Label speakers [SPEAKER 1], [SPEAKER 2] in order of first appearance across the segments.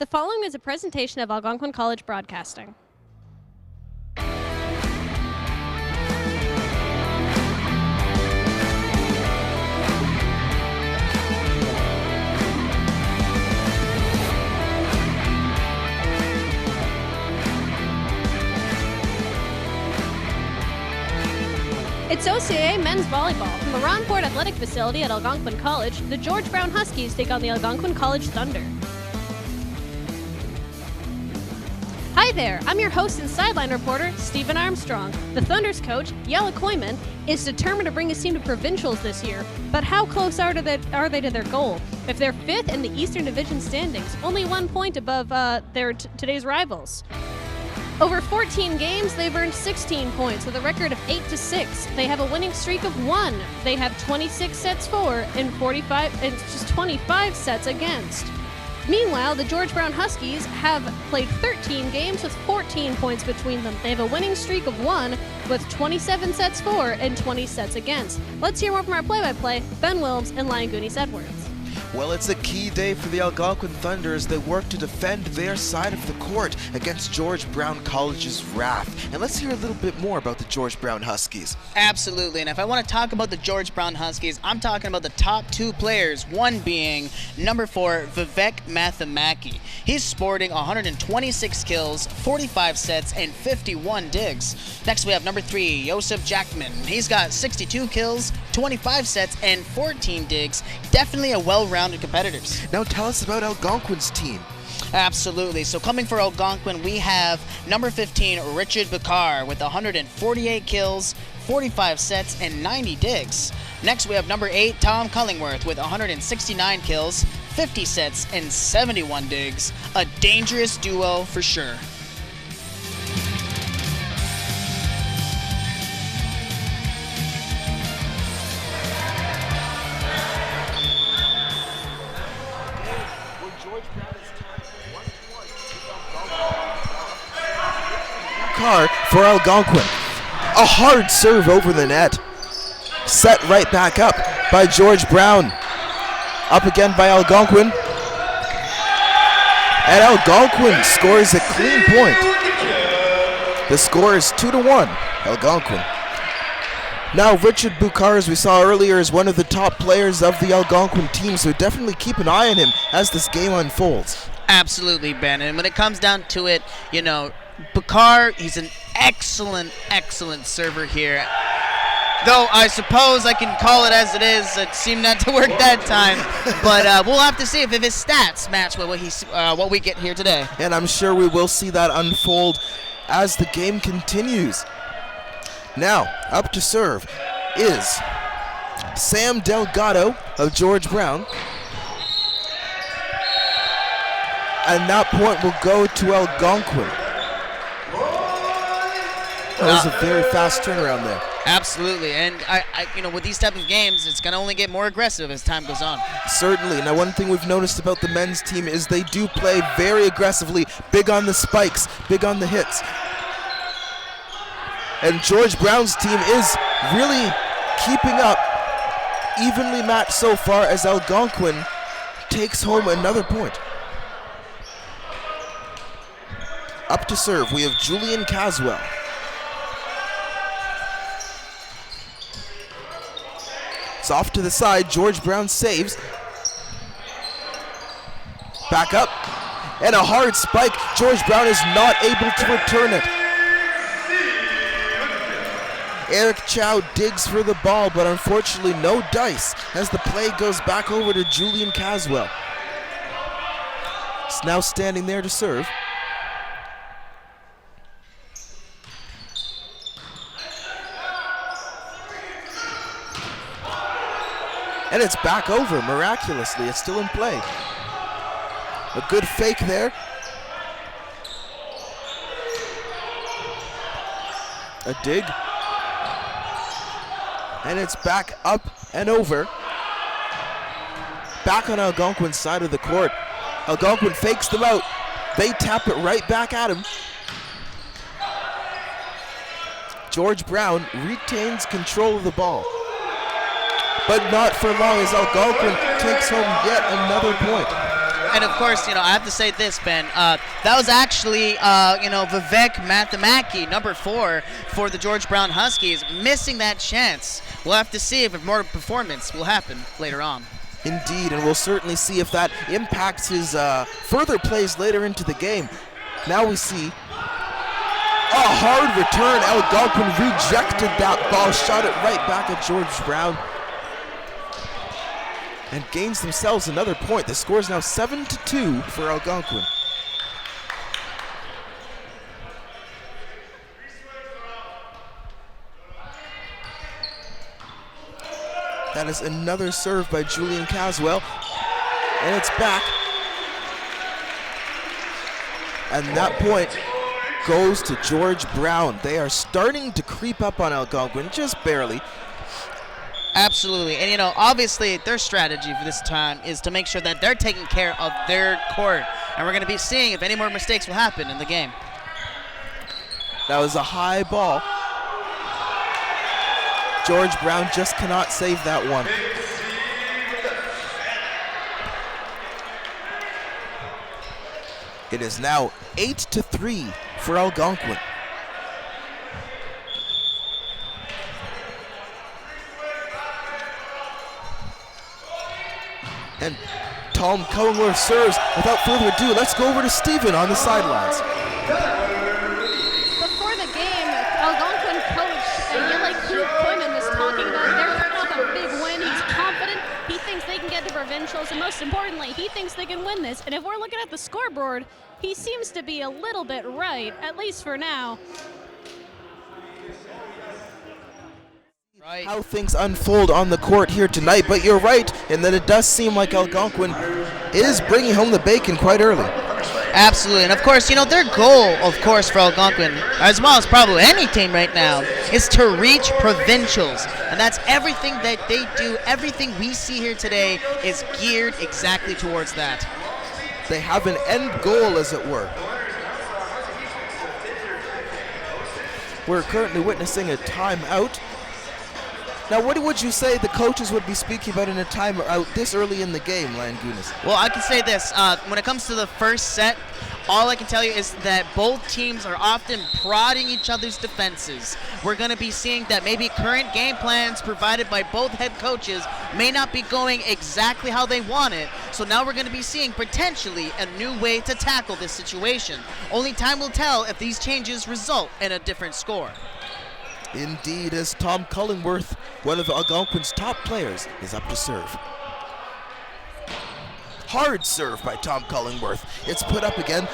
[SPEAKER 1] The following is a presentation of Algonquin College Broadcasting. It's OCAA men's volleyball. From the Ronport Athletic Facility at Algonquin College, the George Brown Huskies take on the Algonquin College Thunder. Hi there, I'm your host and sideline reporter, Stephen Armstrong. The Thunder's coach, Yella Koyman, is determined to bring his team to provincials this year, but how close are they to their goal? If they're fifth in the Eastern Division standings, only 1 point above today's rivals. Over 14 games, they've earned 16 points with a record of 8-6. They have a winning streak of 1. They have 26 sets for and 25 sets against. Meanwhile, the George Brown Huskies have played 13 games with 14 points between them. They have a winning streak of 1 with 27 sets for and 20 sets against. Let's hear more from our play-by-play, Ben Wilms and Lion Goonies Edwards.
[SPEAKER 2] Well, it's a key day for the Algonquin Thunder as they work to defend their side of the court against George Brown College's wrath. And let's hear a little bit more about the George Brown Huskies.
[SPEAKER 3] Absolutely, and if I want to talk about the George Brown Huskies, I'm talking about the top two players, one being number 4, Vivek Mathamaki. He's sporting 126 kills, 45 sets, and 51 digs. Next we have number 3, Joseph Jackman. He's got 62 kills, 25 sets, and 14 digs. Definitely a well-rounded competitors.
[SPEAKER 2] Now tell us about Algonquin's team.
[SPEAKER 3] Absolutely. So coming for Algonquin, we have number 15, Richard Bakar, with 148 kills, 45 sets, and 90 digs. Next, we have number 8, Tom Cullingworth, with 169 kills, 50 sets, and 71 digs. A dangerous duo for sure.
[SPEAKER 2] For Algonquin. A hard serve over the net. Set right back up by George Brown. Up again by Algonquin. And Algonquin scores a clean point. The score is 2-1, Algonquin. Now, Richard Bukar, as we saw earlier, is one of the top players of the Algonquin team, so definitely keep an eye on him as this game unfolds.
[SPEAKER 3] Absolutely, Ben. And when it comes down to it, Bakar, he's an excellent server here. Though I suppose I can call it as it is. It seemed not to work that time. But we'll have to see if his stats match what we get here today.
[SPEAKER 2] And I'm sure we will see that unfold as the game continues. Now, up to serve is Sam Delgado of George Brown. And that point will go to Algonquin. That was a very fast turnaround there.
[SPEAKER 3] Absolutely, and I with these type of games, it's going to only get more aggressive as time goes on.
[SPEAKER 2] Certainly. Now, one thing we've noticed about the men's team is they do play very aggressively, big on the spikes, big on the hits. And George Brown's team is really keeping up, evenly matched so far as Algonquin takes home another point. Up to serve, we have Julian Caswell. It's off to the side. George Brown saves. Back up. And a hard spike. George Brown is not able to return it. Eric Chow digs for the ball, but unfortunately no dice as the play goes back over to Julian Caswell. He's now standing there to serve. And it's back over, miraculously. It's still in play. A good fake there. A dig. And it's back up and over. Back on Algonquin's side of the court. Algonquin fakes them out. They tap it right back at him. George Brown retains control of the ball. But not for long as Algonquin takes home yet another point.
[SPEAKER 3] And of course, I have to say this, Ben. That was actually, Vivek Mathamaki, number 4 for the George Brown Huskies, missing that chance. We'll have to see if more performance will happen later on.
[SPEAKER 2] Indeed, and we'll certainly see if that impacts his further plays later into the game. Now we see a hard return. Algonquin rejected that ball, shot it right back at George Brown, and gains themselves another point. The score is now 7-2 for Algonquin. That is another serve by Julian Caswell, and it's back. And that point goes to George Brown. They are starting to creep up on Algonquin, just barely.
[SPEAKER 3] Absolutely. And, obviously their strategy for this time is to make sure that they're taking care of their court. And we're going to be seeing if any more mistakes will happen in the game.
[SPEAKER 2] That was a high ball. George Brown just cannot save that one. It is now 8-3 for Algonquin. And Tom Cullingworth serves. Without further ado, let's go over to Stephen on the sidelines.
[SPEAKER 1] Before the game, Algonquin coach Koyman was talking about they're coming off a big win. He's confident. He thinks they can get to provincials, and most importantly, he thinks they can win this. And if we're looking at the scoreboard, he seems to be a little bit right, at least for now.
[SPEAKER 3] Right.
[SPEAKER 2] How things unfold on the court here tonight, but you're right in that it does seem like Algonquin is bringing home the bacon quite early.
[SPEAKER 3] Absolutely, and of course, their goal, of course, for Algonquin, as well as probably any team right now, is to reach provincials, and that's everything that they do. Everything we see here today is geared exactly towards that.
[SPEAKER 2] They have an end goal, as it were. We're currently witnessing a timeout. Now, what would you say the coaches would be speaking about in a timeout this early in the game, Langunas?
[SPEAKER 3] Well, I can say this. When it comes to the first set, all I can tell you is that both teams are often prodding each other's defenses. We're going to be seeing that maybe current game plans provided by both head coaches may not be going exactly how they want it. So now we're going to be seeing potentially a new way to tackle this situation. Only time will tell if these changes result in a different score.
[SPEAKER 2] Indeed, as Tom Cullingworth, one of Algonquin's top players, is up to serve. Hard serve by Tom Cullingworth. It's put up again.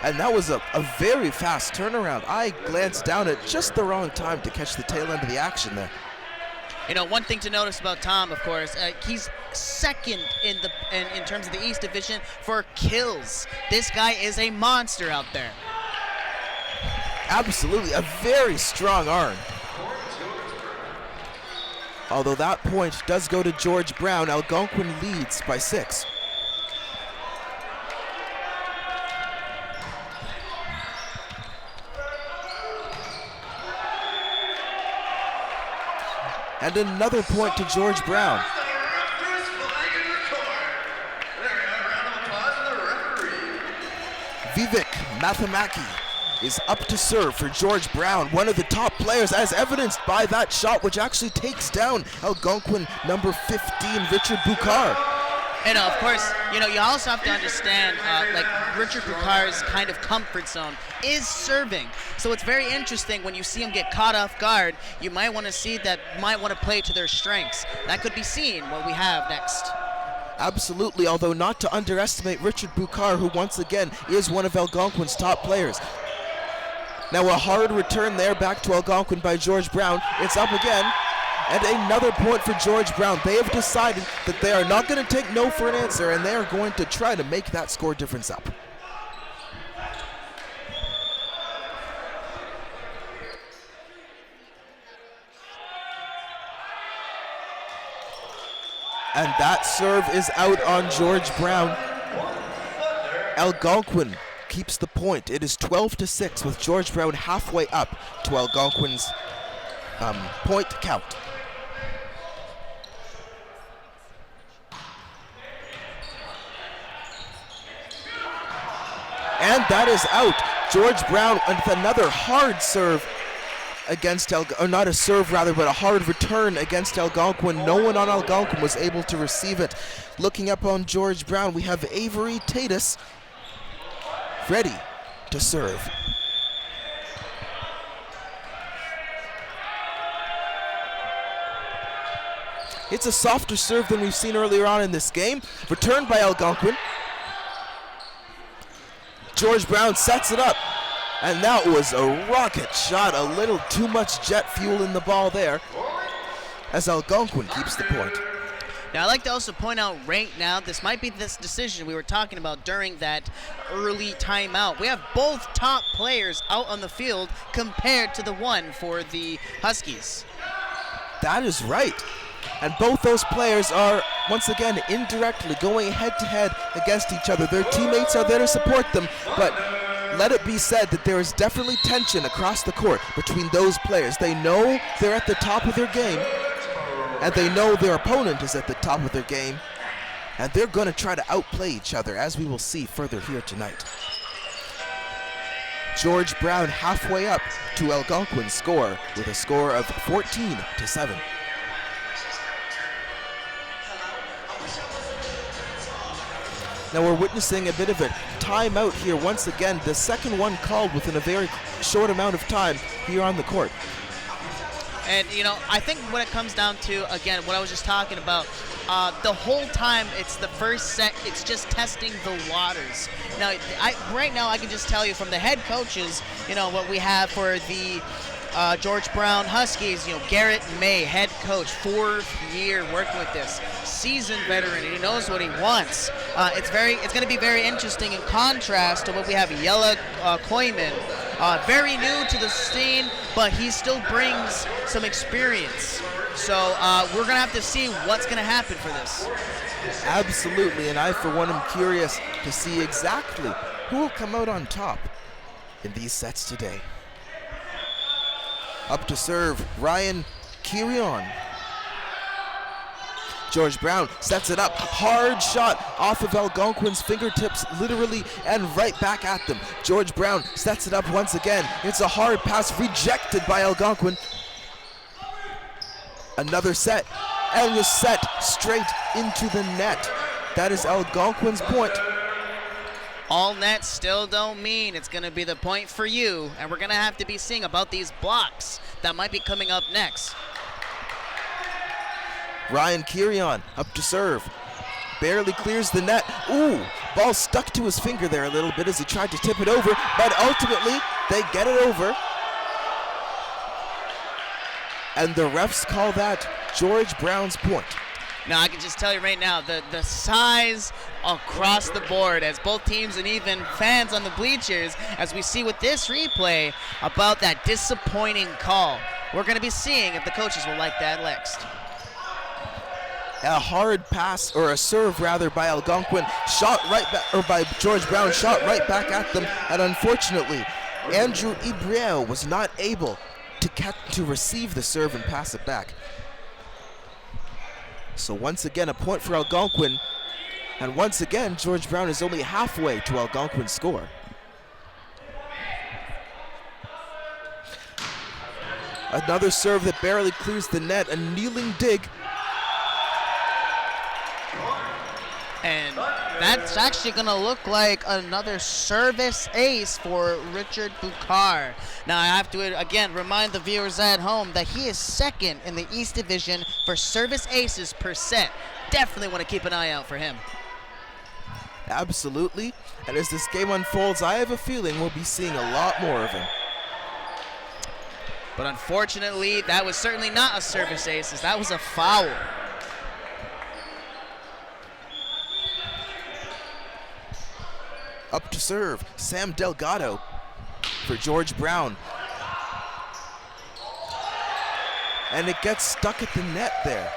[SPEAKER 2] And that was a very fast turnaround. I glanced down at just the wrong time to catch the tail end of the action there.
[SPEAKER 3] One thing to notice about Tom, of course, he's second in terms of the East Division for kills. This guy is a monster out there.
[SPEAKER 2] Absolutely, a very strong arm. Although that point does go to George Brown, Algonquin leads by 6. And another point to George Brown. Vivek Mathamaki is up to serve for George Brown, one of the top players, as evidenced by that shot, which actually takes down Algonquin number 15, Richard Bukar.
[SPEAKER 3] And of course, you also have to understand, Richard Bukar's kind of comfort zone is serving. So it's very interesting when you see him get caught off guard. You might want to play to their strengths. That could be seen what we have next.
[SPEAKER 2] Absolutely, although not to underestimate Richard Bukar, who once again is one of Algonquin's top players. Now a hard return there back to Algonquin by George Brown. It's up again. And another point for George Brown. They have decided that they are not going to take no for an answer, and they are going to try to make that score difference up. And that serve is out on George Brown. Algonquin keeps the point. It is 12-6 with George Brown halfway up to Algonquin's point count. And that is out. George Brown with another hard serve against or not a serve rather, but a hard return against Algonquin. No one on Algonquin was able to receive it. Looking up on George Brown, we have Avery Tatus ready to serve. It's a softer serve than we've seen earlier on in this game. Returned by Algonquin. George Brown sets it up. And that was a rocket shot. A little too much jet fuel in the ball there as Algonquin keeps the point.
[SPEAKER 3] Now, I'd like to also point out right now, this might be this decision we were talking about during that early timeout. We have both top players out on the field compared to the one for the Huskies.
[SPEAKER 2] That is right. And both those players are, once again, indirectly going head-to-head against each other. Their teammates are there to support them, but let it be said that there is definitely tension across the court between those players. They know they're at the top of their game, and they know their opponent is at the top of their game, and they're going to try to outplay each other, as we will see further here tonight. George Brown halfway up to Algonquin's score with a score of 14-7. Now we're witnessing a bit of a timeout here once again, the second one called within a very short amount of time here on the court.
[SPEAKER 3] And, you know, I think what it comes down to, again, what I was just talking about, the whole time it's the first set, it's just testing the waters. Now, right now I can just tell you from the head coaches, you know, what we have for the George Brown Huskies, you know, Garrett May, head coach, 4th year working with this, seasoned veteran, and he knows what he wants. It's going to be very interesting in contrast to what we have Yella Koyman, very new to the scene, but he still brings some experience. So we're going to have to see what's going to happen for this.
[SPEAKER 2] Absolutely, and I for one am curious to see exactly who will come out on top in these sets today. Up to serve, Ryan Kirion. George Brown sets it up. Hard shot off of Algonquin's fingertips, literally, and right back at them. George Brown sets it up once again. It's a hard pass rejected by Algonquin. Another set, and the set straight into the net. That is Algonquin's point.
[SPEAKER 3] All nets still don't mean it's going to be the point for you, and we're going to have to be seeing about these blocks that might be coming up next.
[SPEAKER 2] Ryan Kirion up to serve. Barely clears the net. Ooh, ball stuck to his finger there a little bit as he tried to tip it over, but ultimately they get it over. And the refs call that George Brown's point.
[SPEAKER 3] Now, I can just tell you right now, the size across the board as both teams and even fans on the bleachers, as we see with this replay about that disappointing call. We're going to be seeing if the coaches will like that next.
[SPEAKER 2] A hard pass, or a serve rather, by Algonquin, shot right back, or by George Brown, shot right back at them, and unfortunately, Andrew Ibriel was not able to receive the serve and pass it back. So once again, a point for Algonquin, and once again, George Brown is only halfway to Algonquin's score. Another serve that barely clears the net, a kneeling dig.
[SPEAKER 3] And that's actually going to look like another service ace for Richard Bukar. Now, I have to, again, remind the viewers at home that he is second in the East Division for service aces per set. Definitely want to keep an eye out for him.
[SPEAKER 2] Absolutely. And as this game unfolds, I have a feeling we'll be seeing a lot more of him.
[SPEAKER 3] But unfortunately, that was certainly not a service ace, as that was a foul.
[SPEAKER 2] Up to serve, Sam Delgado for George Brown. And it gets stuck at the net there.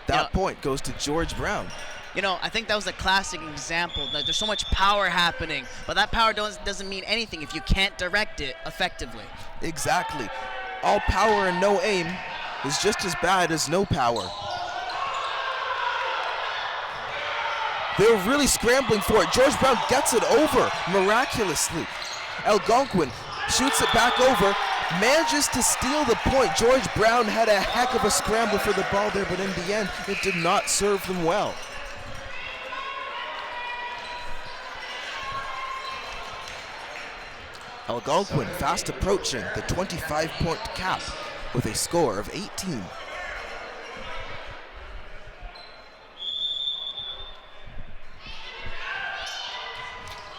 [SPEAKER 2] That point goes to George Brown.
[SPEAKER 3] You know, I think that was a classic example. That there's so much power happening, but that power doesn't mean anything if you can't direct it effectively.
[SPEAKER 2] Exactly. All power and no aim is just as bad as no power. They're really scrambling for it. George Brown gets it over miraculously. Algonquin shoots it back over, manages to steal the point. George Brown had a heck of a scramble for the ball there, but in the end, it did not serve them well. Algonquin fast approaching the 25-point cap with a score of 18.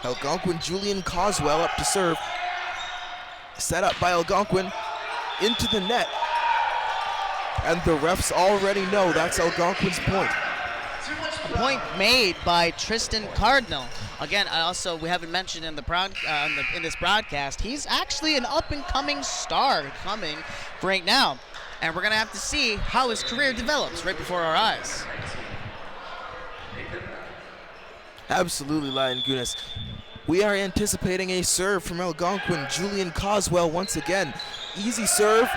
[SPEAKER 2] Algonquin, Julian Coswell up to serve. Set up by Algonquin into the net. And the refs already know that's Algonquin's point.
[SPEAKER 3] A point made by Tristan Cardinal. Again, we haven't mentioned in this broadcast, he's actually an up-and-coming star coming right now. And we're going to have to see how his career develops right before our eyes.
[SPEAKER 2] Absolutely, Lion Gunas. We are anticipating a serve from Algonquin. Julian Coswell once again. Easy serve.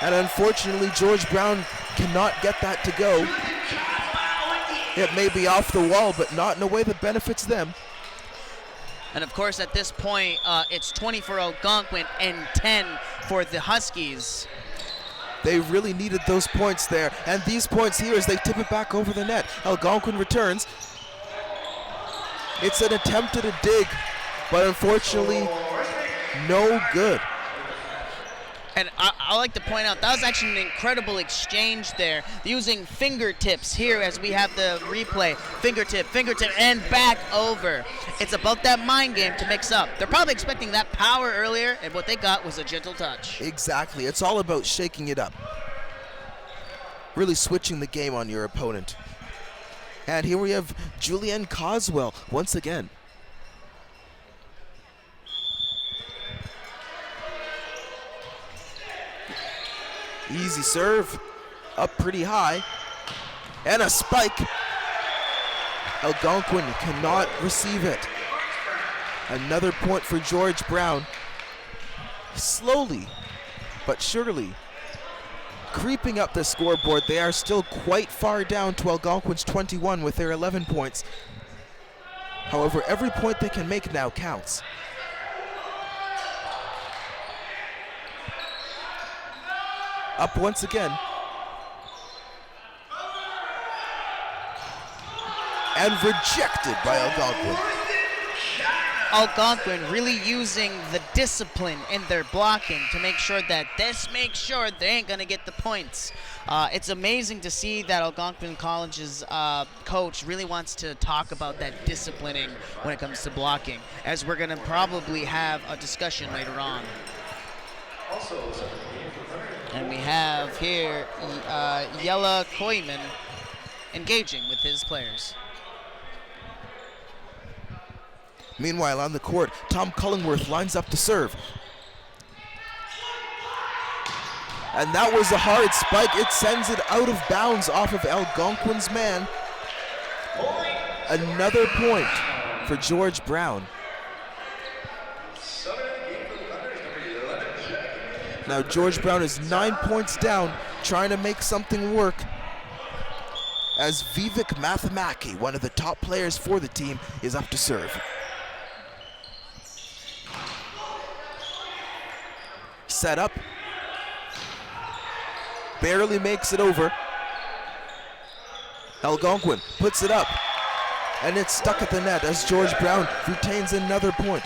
[SPEAKER 2] And unfortunately, George Brown cannot get that to go. It may be off the wall, but not in a way that benefits them.
[SPEAKER 3] And of course, at this point, it's 20 for Algonquin and 10 for the Huskies.
[SPEAKER 2] They really needed those points there. And these points here as they tip it back over the net. Algonquin returns. It's an attempt at a dig, but unfortunately, no good.
[SPEAKER 3] And I like to point out, that was actually an incredible exchange there, using fingertips here as we have the replay. Fingertip, and back over. It's about that mind game to mix up. They're probably expecting that power earlier, and what they got was a gentle touch.
[SPEAKER 2] Exactly. It's all about shaking it up. Really switching the game on your opponent. And here we have Julian Coswell once again. Easy serve, up pretty high, and a spike. Algonquin cannot receive it. Another point for George Brown. Slowly, but surely, creeping up the scoreboard. They are still quite far down to Algonquin's 21 with their 11 points. However, every point they can make now counts. Up once again. And rejected by Algonquin.
[SPEAKER 3] Algonquin really using the discipline in their blocking to make sure that they ain't gonna get the points. It's amazing to see that Algonquin College's coach really wants to talk about that disciplining when it comes to blocking, as we're gonna probably have a discussion later on. And we have here Yella Koyman engaging with his players.
[SPEAKER 2] Meanwhile, on the court, Tom Cullingworth lines up to serve. And that was a hard spike. It sends it out of bounds off of Algonquin's man. Another point for George Brown. Now George Brown is 9 points down, trying to make something work. As Vivek Mathamaki, one of the top players for the team, is up to serve. Set up. Barely makes it over. Algonquin puts it up. And it's stuck at the net as George Brown retains another point.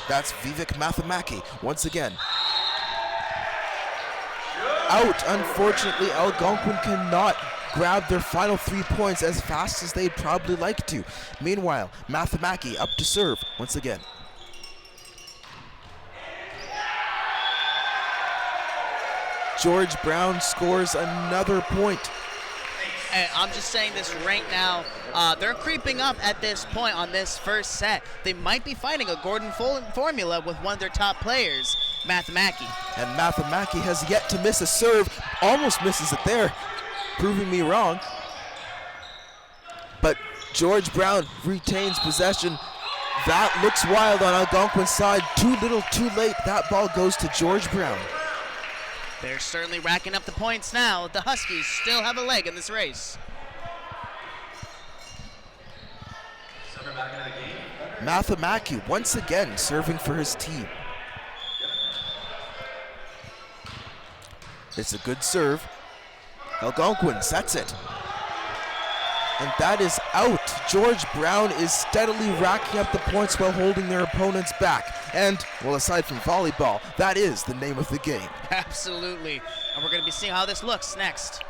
[SPEAKER 2] That's Vivek Mathamaki once again. Out, unfortunately, Algonquin cannot grab their final 3 points as fast as they'd probably like to. Meanwhile, Mathamaki up to serve once again. George Brown scores another point.
[SPEAKER 3] And I'm just saying this right now, they're creeping up at this point on this first set. They might be finding a Gordon formula with one of their top players, Mathamaki.
[SPEAKER 2] And Mathamaki has yet to miss a serve, almost misses it there, proving me wrong. But George Brown retains possession. That looks wild on Algonquin's side. Too little, too late. That ball goes to George Brown.
[SPEAKER 3] They're certainly racking up the points now. The Huskies still have a leg in this race.
[SPEAKER 2] Mathamaki once again serving for his team. It's a good serve. Algonquin sets it. And that is out. George Brown is steadily racking up the points while holding their opponents back. And, well, aside from volleyball, that is the name of the game.
[SPEAKER 3] Absolutely. And we're going to be seeing how this looks next.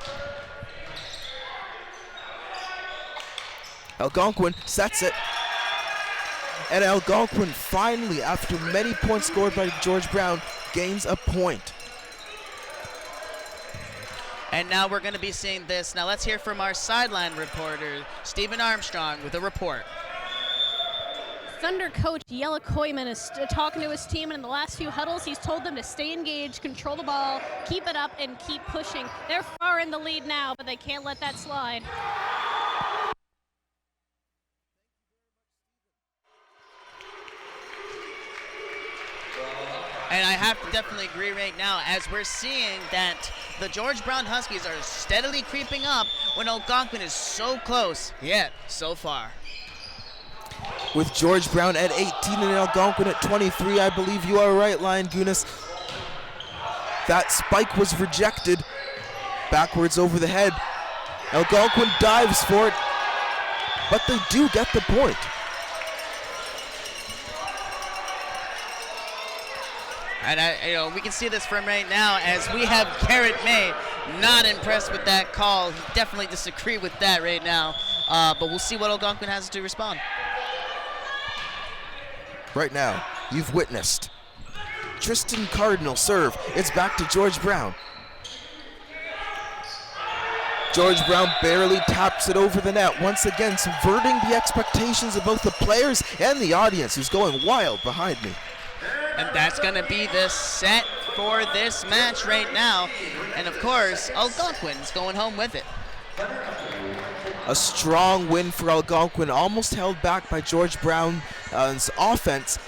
[SPEAKER 2] Algonquin sets it. And Algonquin finally, after many points scored by George Brown, gains a point.
[SPEAKER 3] And now we're going to be seeing this. Now let's hear from our sideline reporter, Stephen Armstrong, with a report.
[SPEAKER 1] Thunder coach Yella Koyman is talking to his team, and in the last few huddles, he's told them to stay engaged, control the ball, keep it up, and keep pushing. They're far in the lead now, but they can't let that slide.
[SPEAKER 3] And I have to definitely agree right now, as we're seeing that the George Brown Huskies are steadily creeping up when Algonquin is so close, yet so far.
[SPEAKER 2] With George Brown at 18 and Algonquin at 23, I believe you are right, Lion Gunas. That spike was rejected. Backwards over the head. Algonquin dives for it, but they do get the point.
[SPEAKER 3] And we can see this from right now as we have Garrett May not impressed with that call. He definitely disagree with that right now. But we'll see what Algonquin has to respond.
[SPEAKER 2] Right now, you've witnessed Tristan Cardinal serve. It's back to George Brown. George Brown barely taps it over the net, once again subverting the expectations of both the players and the audience, who's going wild behind me.
[SPEAKER 3] And that's going to be the set for this match right now. And of course, Algonquin's going home with it.
[SPEAKER 2] A strong win for Algonquin, almost held back by George Brown's offense,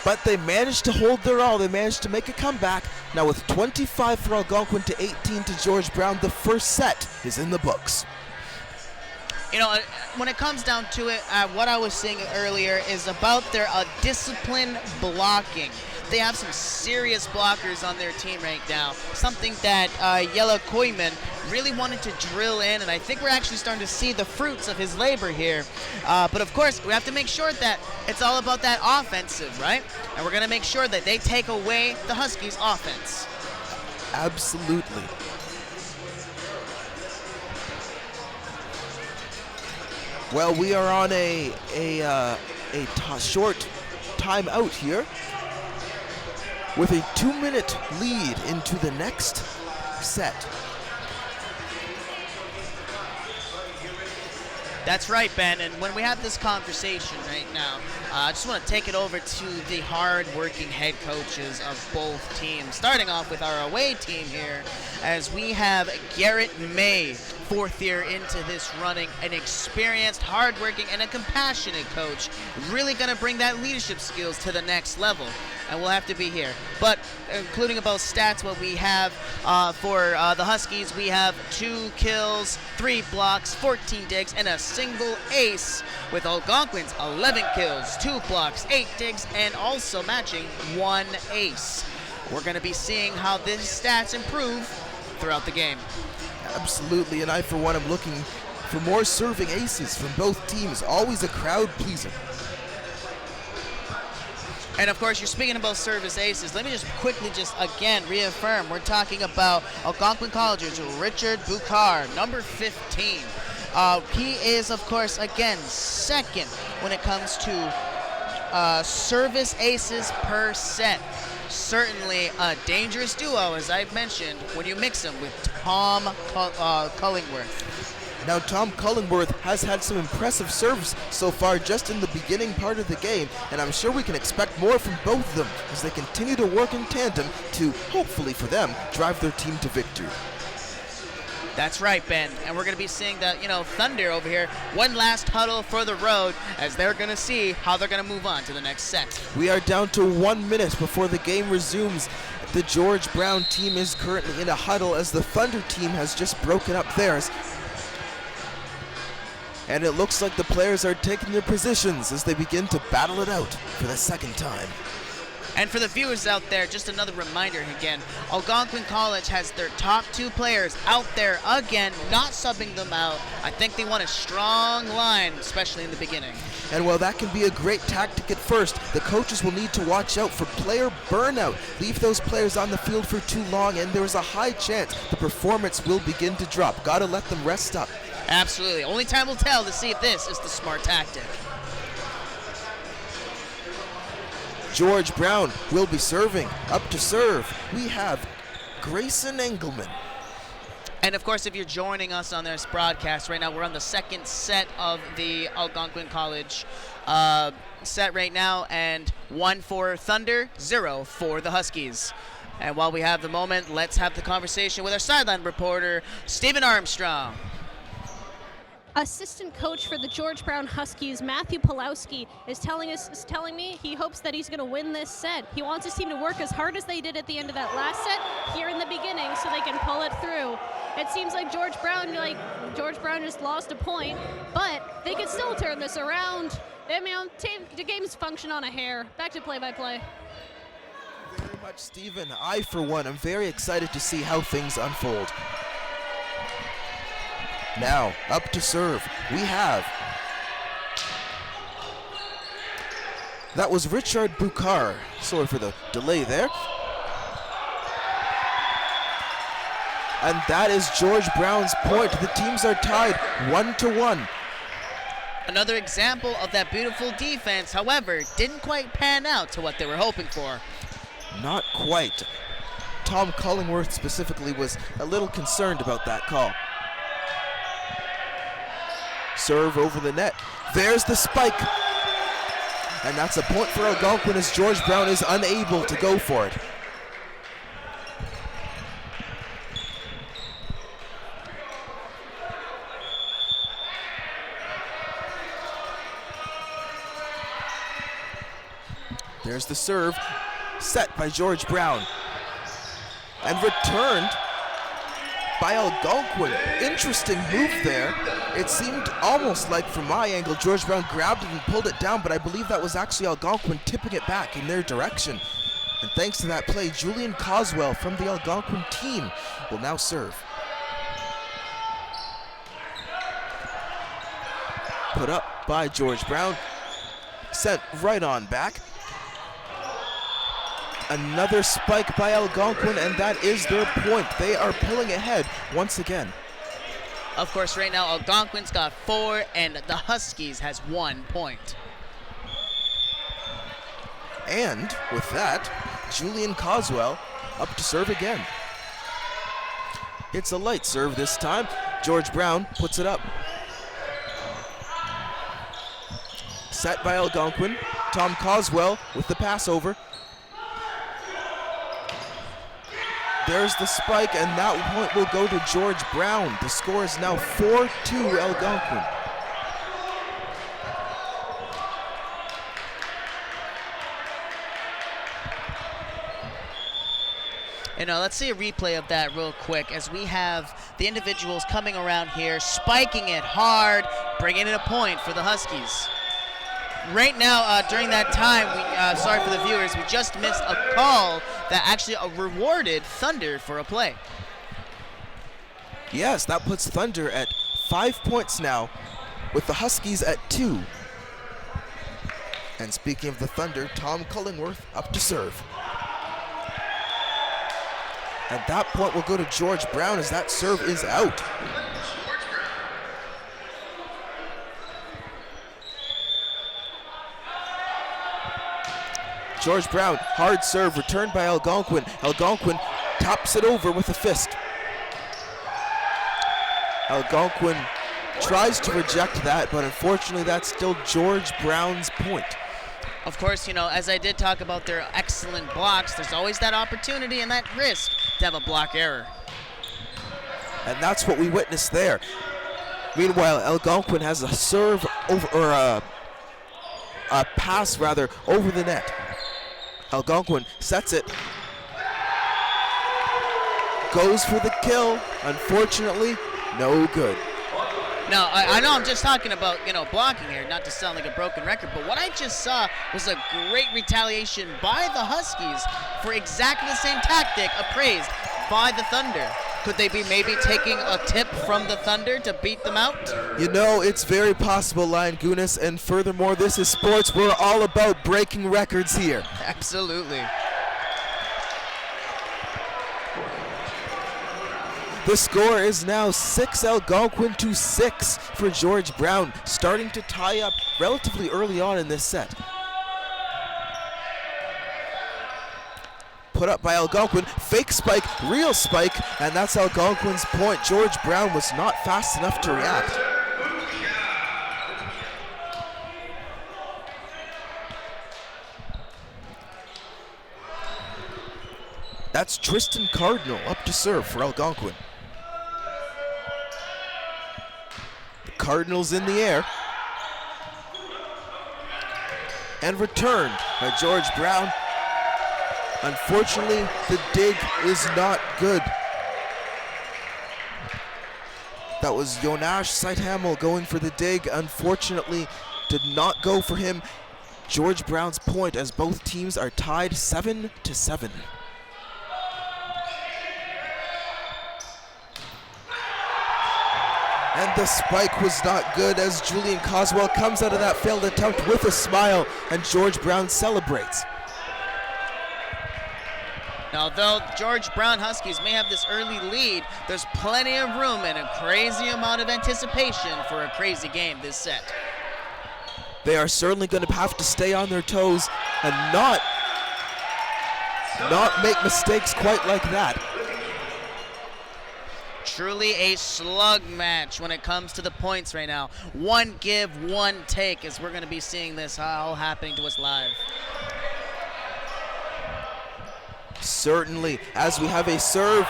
[SPEAKER 2] but they managed to hold their all. They managed to make a comeback. Now with 25 for Algonquin to 18 to George Brown, the first set is in the books.
[SPEAKER 3] When it comes down to it, what I was saying earlier is about their discipline blocking. They have some serious blockers on their team right now, something that Yella Koyman really wanted to drill in, and I think we're actually starting to see the fruits of his labor here. But of course, we have to make sure that it's all about that offensive, right? And we're going to make sure that they take away the Huskies' offense.
[SPEAKER 2] Absolutely. Well, we are on a short timeout here with a 2-minute lead into the next set.
[SPEAKER 3] That's right, Ben, and when we have this conversation right now, I just want to take it over to the hard-working head coaches of both teams, starting off with our away team here, as we have Garrett May, fourth year into this running, an experienced, hardworking, and a compassionate coach, really going to bring that leadership skills to the next level, and we'll have to be here. But including about stats, what we have for the Huskies, we have 2 kills, 3 blocks, 14 digs, and a single ace, with Algonquin's 11 kills, 2 blocks, 8 digs, and also matching 1 ace. We're going to be seeing how these stats improve throughout the game.
[SPEAKER 2] Absolutely, and I, for one, am looking for more serving aces from both teams. Always a crowd pleaser.
[SPEAKER 3] And of course, you're speaking about service aces. Let me just quickly again reaffirm. We're talking about Algonquin College's Richard Bucar, number 15. He is, of course, again, second when it comes to service aces per set. Certainly a dangerous duo, as I've mentioned, when you mix him with Tom Cullingworth.
[SPEAKER 2] Now, Tom Cullingworth has had some impressive serves so far just in the beginning part of the game, and I'm sure we can expect more from both of them as they continue to work in tandem to, hopefully for them, drive their team to victory.
[SPEAKER 3] That's right, Ben. And we're going to be seeing the, Thunder over here. One last huddle for the road as they're going to see how they're going to move on to the next set.
[SPEAKER 2] We are down to 1 minute before the game resumes. The George Brown team is currently in a huddle as the Thunder team has just broken up theirs. And it looks like the players are taking their positions as they begin to battle it out for the second time.
[SPEAKER 3] And for the viewers out there, just another reminder again, Algonquin College has their top 2 players out there again, not subbing them out. I think they want a strong line, especially in the beginning.
[SPEAKER 2] And while that can be a great tactic at first, the coaches will need to watch out for player burnout. Leave those players on the field for too long, and there is a high chance the performance will begin to drop. Gotta let them rest up.
[SPEAKER 3] Absolutely. Only time will tell to see if this is the smart tactic.
[SPEAKER 2] George Brown will be serving. Up to serve, we have Grayson Engelman.
[SPEAKER 3] And of course, if you're joining us on this broadcast right now, we're on the second set of the Algonquin College set right now, and 1 for Thunder, 0 for the Huskies. And while we have the moment, let's have the conversation with our sideline reporter, Stephen Armstrong.
[SPEAKER 1] Assistant coach for the George Brown Huskies, Matthew Pulowski, is telling me he hopes that he's going to win this set. He wants his team to work as hard as they did at the end of that last set here in the beginning so they can pull it through. It seems like George Brown just lost a point, but they can still turn this around. I mean, the game's function on a hair. Back to play-by-play.
[SPEAKER 2] Very much, Stephen. I, for one, am very excited to see how things unfold. Now, up to serve, we have. That was Richard Bukar. Sorry for the delay there. And that is George Brown's point. The teams are tied 1-1.
[SPEAKER 3] Another example of that beautiful defense, however, didn't quite pan out to what they were hoping for.
[SPEAKER 2] Not quite. Tom Cullingworth specifically was a little concerned about that call. Serve over the net. There's the spike. And that's a point for Algonquin as George Brown is unable to go for it. There's the serve, set by George Brown. And returned by Algonquin. Interesting move there. It seemed almost like, from my angle, George Brown grabbed it and pulled it down, but I believe that was actually Algonquin tipping it back in their direction. And thanks to that play, Julian Coswell from the Algonquin team will now serve. Put up by George Brown. Sent right on back. Another spike by Algonquin, and that is their point. They are pulling ahead once again.
[SPEAKER 3] Of course, right now, Algonquin's got 4, and the Huskies has 1 point.
[SPEAKER 2] And with that, Julian Coswell up to serve again. It's a light serve this time. George Brown puts it up. Set by Algonquin. Tom Coswell with the pass over. There's the spike, and that point will go to George Brown. The score is now 4-2 Algonquin.
[SPEAKER 3] And let's see a replay of that real quick as we have the individuals coming around here, spiking it hard, bringing in a point for the Huskies. Right now, during that time, sorry for the viewers, we just missed a call that actually rewarded Thunder for a play.
[SPEAKER 2] Yes, that puts Thunder at 5 points now, with the Huskies at 2. And speaking of the Thunder, Tom Cullingworth up to serve. And that point will go to George Brown as that serve is out. George Brown, hard serve, returned by Algonquin. Algonquin tops it over with a fist. Algonquin tries to reject that, but unfortunately that's still George Brown's point.
[SPEAKER 3] Of course, as I did talk about their excellent blocks, there's always that opportunity and that risk to have a block error.
[SPEAKER 2] And that's what we witnessed there. Meanwhile, Algonquin has a serve over, or a pass rather, over the net. Algonquin sets it. Goes for the kill. Unfortunately, no good.
[SPEAKER 3] Now, I know I'm just talking about, blocking here, not to sound like a broken record, but what I just saw was a great retaliation by the Huskies for exactly the same tactic appraised by the Thunder. Could they be maybe taking a tip from the Thunder to beat them out?
[SPEAKER 2] It's very possible, Lion Gunas, and furthermore, this is sports. We're all about breaking records here.
[SPEAKER 3] Absolutely.
[SPEAKER 2] The score is now 6 Algonquin to 6 for George Brown, starting to tie up relatively early on in this set. Put up by Algonquin, fake spike, real spike, and that's Algonquin's point. George Brown was not fast enough to react. That's Tristan Cardinal up to serve for Algonquin. The Cardinal's in the air. And returned by George Brown. Unfortunately, the dig is not good. That was Jonash Seithamel going for the dig. Unfortunately, did not go for him. George Brown's point as both teams are tied 7 to 7. And the spike was not good as Julian Coswell comes out of that failed attempt with a smile, and George Brown celebrates.
[SPEAKER 3] Now, though George Brown Huskies may have this early lead, there's plenty of room and a crazy amount of anticipation for a crazy game this set.
[SPEAKER 2] They are certainly going to have to stay on their toes and not make mistakes quite like that.
[SPEAKER 3] Truly a slug match when it comes to the points right now. One give, one take, as we're going to be seeing this all happening to us live.
[SPEAKER 2] Certainly, as we have a serve,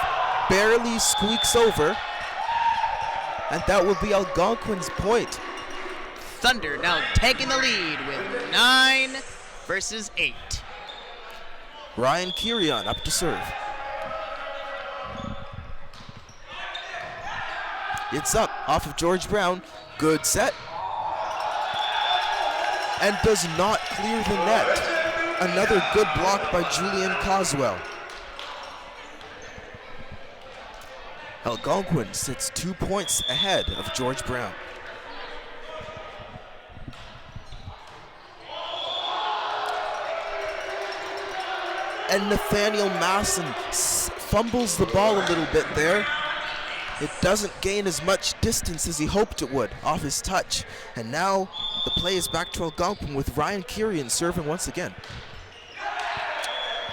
[SPEAKER 2] barely squeaks over, and that will be Algonquin's point.
[SPEAKER 3] Thunder now taking the lead with 9 versus 8.
[SPEAKER 2] Ryan Kirion up to serve. It's up off of George Brown. Good set. And does not clear the net. Another good block by Julian Coswell. Algonquin sits 2 points ahead of George Brown. And Nathaniel Masson fumbles the ball a little bit there. It doesn't gain as much distance as he hoped it would off his touch. And now the play is back to Algonquin with Ryan Kirian serving once again.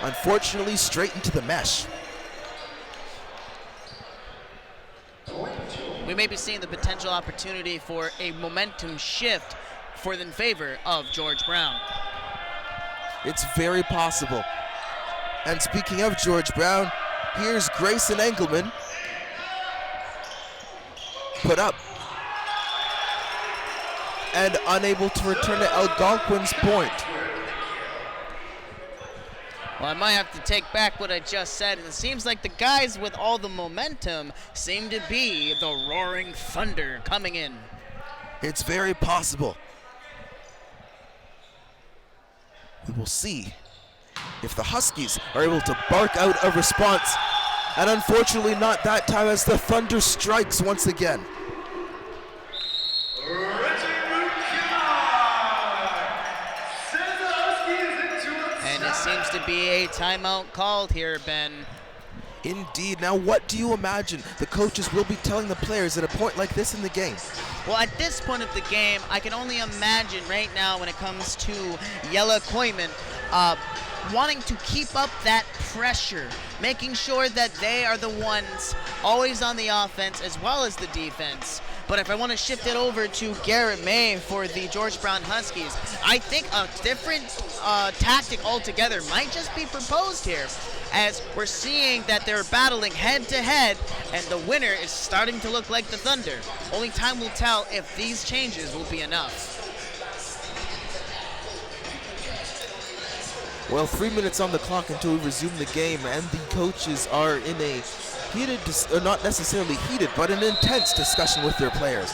[SPEAKER 2] Unfortunately, straight into the mesh.
[SPEAKER 3] We may be seeing the potential opportunity for a momentum shift in favor of George Brown.
[SPEAKER 2] It's very possible. And speaking of George Brown, here's Grayson Engelman. Put up. And unable to return to Algonquin's point.
[SPEAKER 3] Well, I might have to take back what I just said, and it seems like the guys with all the momentum seem to be the Roaring Thunder coming in.
[SPEAKER 2] It's very possible. We will see if the Huskies are able to bark out a response. And unfortunately not that time as the Thunder strikes once again.
[SPEAKER 3] And it seems to be a timeout called here, Ben.
[SPEAKER 2] Indeed. Now what do you imagine the coaches will be telling the players at a point like this in the game?
[SPEAKER 3] Well, at this point of the game, I can only imagine right now when it comes to Yella Koyman, wanting to keep up that pressure, making sure that they are the ones always on the offense as well as the defense. But if I want to shift it over to Garrett May for the George Brown Huskies, I think a different tactic altogether might just be proposed here, as we're seeing that they're battling head-to-head, and the winner is starting to look like the Thunder. Only time will tell if these changes will be enough.
[SPEAKER 2] Well, 3 minutes on the clock until we resume the game, and the coaches are in a heated, or not necessarily heated, but an intense discussion with their players.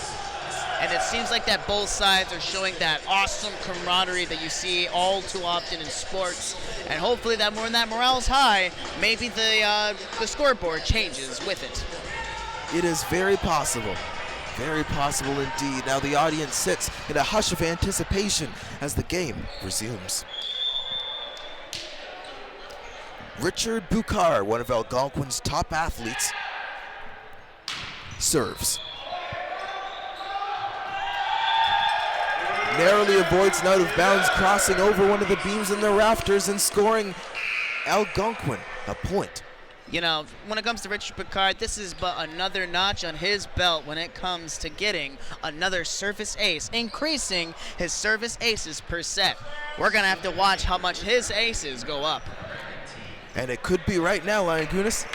[SPEAKER 3] And it seems like that both sides are showing that awesome camaraderie that you see all too often in sports. And hopefully that when that morale's high, maybe the scoreboard changes with it.
[SPEAKER 2] It is very possible. Very possible indeed. Now the audience sits in a hush of anticipation as the game resumes. Richard Bukar, one of Algonquin's top athletes, serves. Narrowly avoids an out of bounds, crossing over one of the beams in the rafters and scoring Algonquin a point.
[SPEAKER 3] You know, when it comes to Richard Picard, this is but another notch on his belt when it comes to getting another service ace, increasing his service aces per set. We're going to have to watch how much his aces go up.
[SPEAKER 2] And it could be right now, Lion Kunis.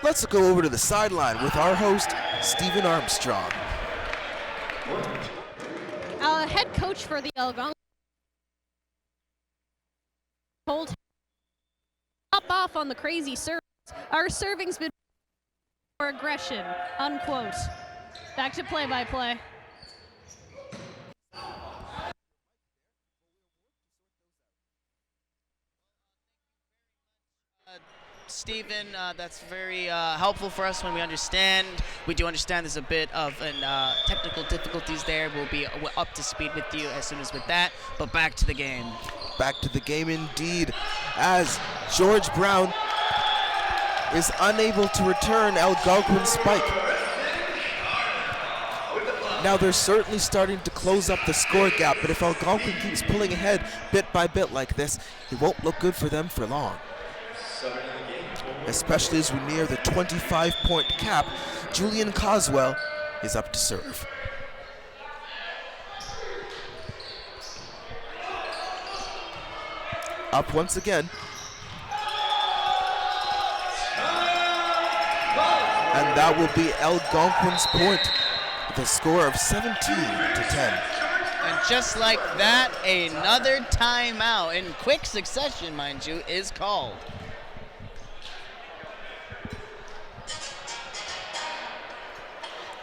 [SPEAKER 2] Let's go over to the sideline with our host, Stephen Armstrong.
[SPEAKER 1] Head coach for the Algonquin told him to hop off on the crazy service. Our serving's been for aggression, unquote. Back to play-by-play.
[SPEAKER 3] Stephen, that's very helpful for us when we understand. We do understand there's a bit of technical difficulties there. We'll be up to speed with you as soon as with that. But back to the game.
[SPEAKER 2] Back to the game indeed, as George Brown is unable to return Algonquin's spike. Now they're certainly starting to close up the score gap, but if Algonquin keeps pulling ahead bit by bit like this, it won't look good for them for long. Especially as we near the 25-point cap, Julian Coswell is up to serve. Up once again. And that will be Algonquin's point, with a score of 17-10.
[SPEAKER 3] And just like that, another timeout in quick succession, mind you, is called.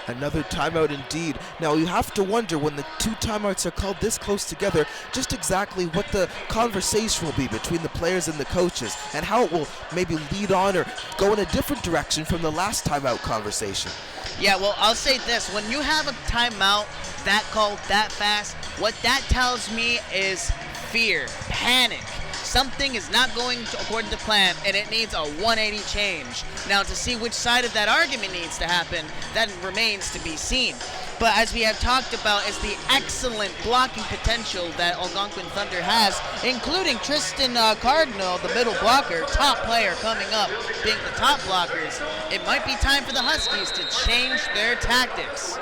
[SPEAKER 2] Another timeout indeed. Now you have to wonder, when the two timeouts are called this close together, just exactly what the conversation will be between the players and the coaches, and how it will maybe lead on or go in a different direction from the last timeout conversation.
[SPEAKER 3] Yeah, well, I'll say this. When you have a timeout that called that fast, what that tells me is fear, panic. Something is not going according to plan, and it needs a 180 change. Now, to see which side of that argument needs to happen, that remains to be seen. But as we have talked about, is the excellent blocking potential that Algonquin Thunder has, including Tristan Cardinal, the middle blocker, top player coming up, being the top blockers. It might be time for the Huskies to change their tactics.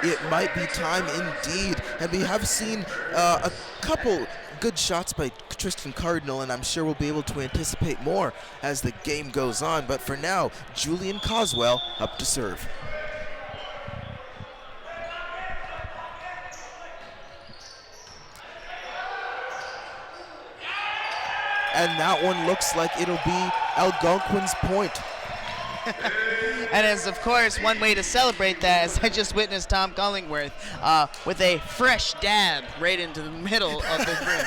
[SPEAKER 2] It might be time indeed, and we have seen a couple good shots by Tristan Cardinal, and I'm sure we'll be able to anticipate more as the game goes on. But for now, Julian Coswell up to serve. And that one looks like it'll be Algonquin's point.
[SPEAKER 3] And as, of course, one way to celebrate that, as I just witnessed Tom Cullingworth with a fresh dab right into the middle of the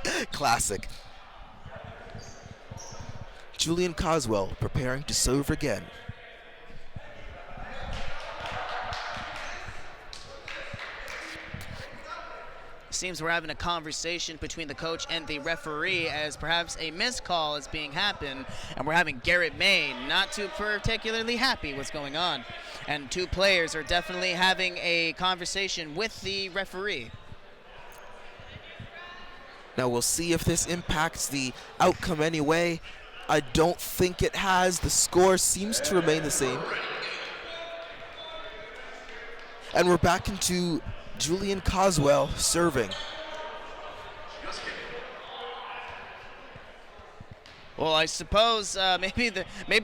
[SPEAKER 3] rim.
[SPEAKER 2] Classic. Julian Coswell preparing to serve again.
[SPEAKER 3] Seems we're having a conversation between the coach and the referee, as perhaps a missed call is being happened, and we're having Garrett May not too particularly happy what's going on. And two players are definitely having a conversation with the referee.
[SPEAKER 2] Now we'll see if this impacts the outcome anyway. I don't think it has. The score seems to remain the same. And we're back into Julian Coswell serving.
[SPEAKER 3] Well, I suppose maybe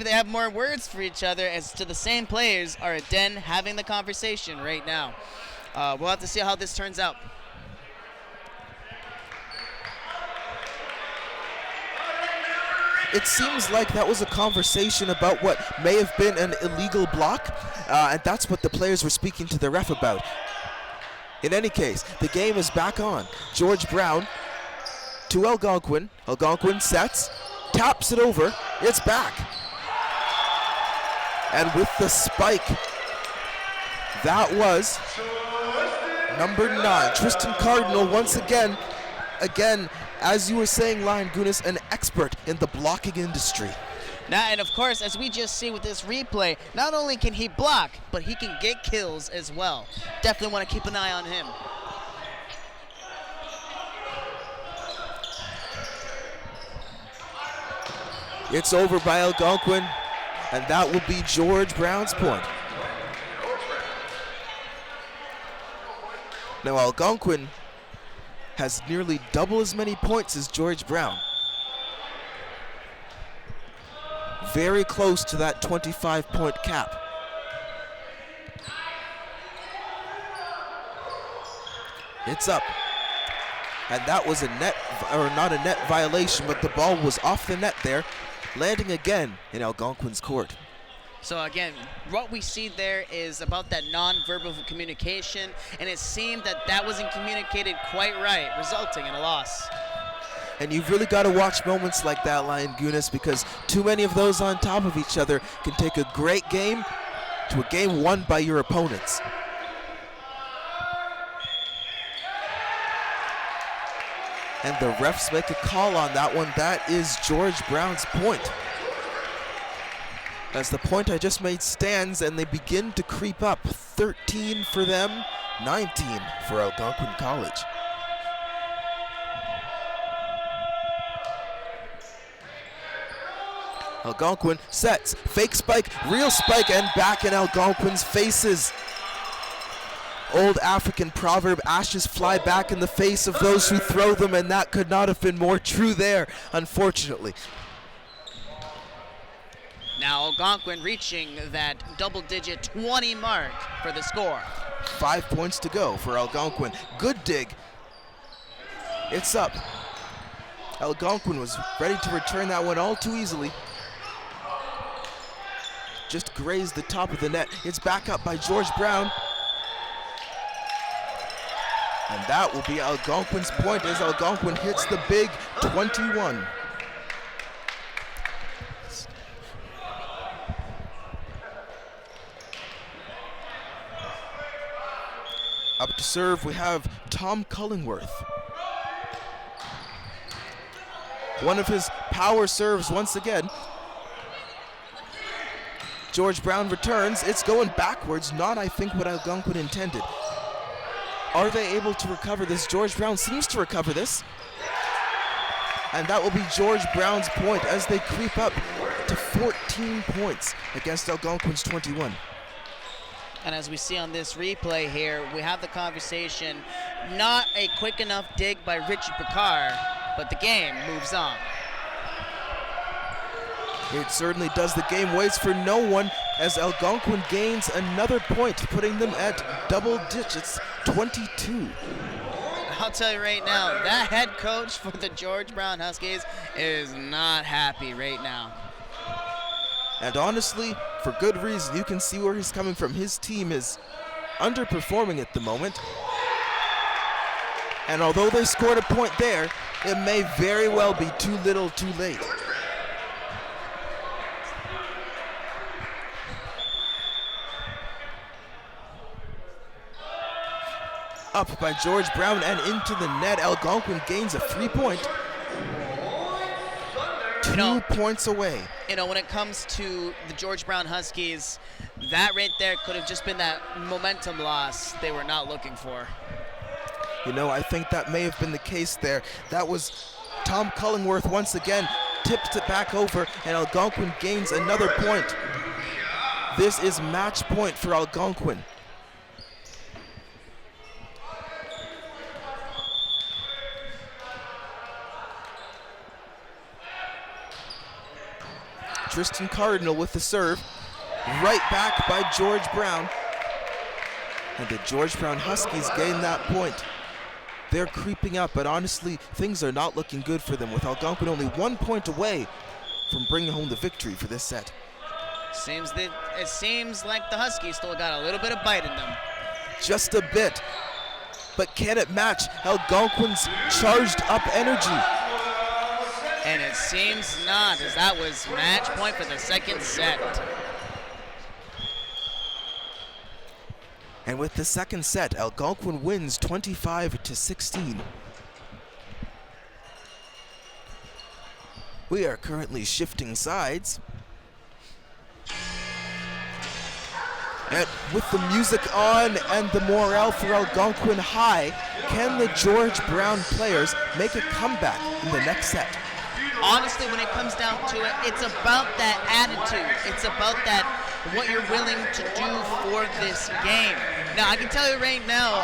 [SPEAKER 3] they have more words for each other, as to the same players are at Den having the conversation right now. We'll have to see how this turns out.
[SPEAKER 2] It seems like that was a conversation about what may have been an illegal block, and that's what the players were speaking to the ref about. In any case, the game is back on. George Brown to Algonquin. Algonquin sets, taps it over, it's back. And with the spike, that was number 9, Tristan Cardinal once again. Again, as you were saying, Lion Gunas, an expert in the blocking industry.
[SPEAKER 3] Now, and of course, as we just see with this replay, not only can he block, but he can get kills as well. Definitely want to keep an eye on him.
[SPEAKER 2] It's over by Algonquin, and that will be George Brown's point. Now Algonquin has nearly double as many points as George Brown. Very close to that 25-point cap. It's up. And that was a net, or not a net violation, but the ball was off the net there, landing again in Algonquin's court.
[SPEAKER 3] So again, what we see there is about that non-verbal communication, and it seemed that that wasn't communicated quite right, resulting in a loss.
[SPEAKER 2] And you've really got to watch moments like that, Lion Gunas, because too many of those on top of each other can take a great game to a game won by your opponents. And the refs make a call on that one. That is George Brown's point. As the point I just made stands, and they begin to creep up. 13 for them, 19 for Algonquin College. Algonquin sets, fake spike, real spike, and back in Algonquin's faces. Old African proverb, ashes fly back in the face of those who throw them, and that could not have been more true there, unfortunately.
[SPEAKER 3] Now Algonquin reaching that double-digit 20 mark for the score.
[SPEAKER 2] 5 points to go for Algonquin. Good dig. It's up. Algonquin was ready to return that one all too easily. Just grazed the top of the net. It's back up by George Brown. And that will be Algonquin's point as Algonquin hits the big 21. Up to serve, we have Tom Cullingworth. One of his power serves once again. George Brown returns. It's going backwards, not, I think, what Algonquin intended. Are they able to recover this? George Brown seems to recover this. And that will be George Brown's point as they creep up to 14 points against Algonquin's 21.
[SPEAKER 3] And as we see on this replay here, we have the conversation. Not a quick enough dig by Richard Picard, but the game moves on.
[SPEAKER 2] It certainly does. The game waits for no one as Algonquin gains another point, putting them at double digits, 22.
[SPEAKER 3] I'll tell you right now, that head coach for the George Brown Huskies is not happy right now.
[SPEAKER 2] And honestly, for good reason. You can see where he's coming from. His team is underperforming at the moment. And although they scored a point there, it may very well be too little too late. Up by George Brown and into the net. Algonquin gains a 3-point. 2 points away.
[SPEAKER 3] You know, when it comes to the George Brown Huskies, that right there could have just been that momentum loss they were not looking for.
[SPEAKER 2] You know, I think that may have been the case there. That was Tom Cullingworth once again tips it back over, and Algonquin gains another point. This is match point for Algonquin. Tristan Cardinal with the serve. Right back by George Brown. And the George Brown Huskies gain that point. They're creeping up, but honestly, things are not looking good for them, with Algonquin only 1 point away from bringing home the victory for this set.
[SPEAKER 3] It seems like the Huskies still got a little bit of bite in them.
[SPEAKER 2] Just a bit. But can it match Algonquin's charged up energy?
[SPEAKER 3] And it seems not, as that was match point for the second set.
[SPEAKER 2] And with the second set, Algonquin wins 25-16. We are currently shifting sides. And with the music on and the morale for Algonquin high, can the George Brown players make a comeback in the next set?
[SPEAKER 3] Honestly, when it comes down to it, it's about that attitude. It's about that, what you're willing to do for this game. Now, I can tell you right now,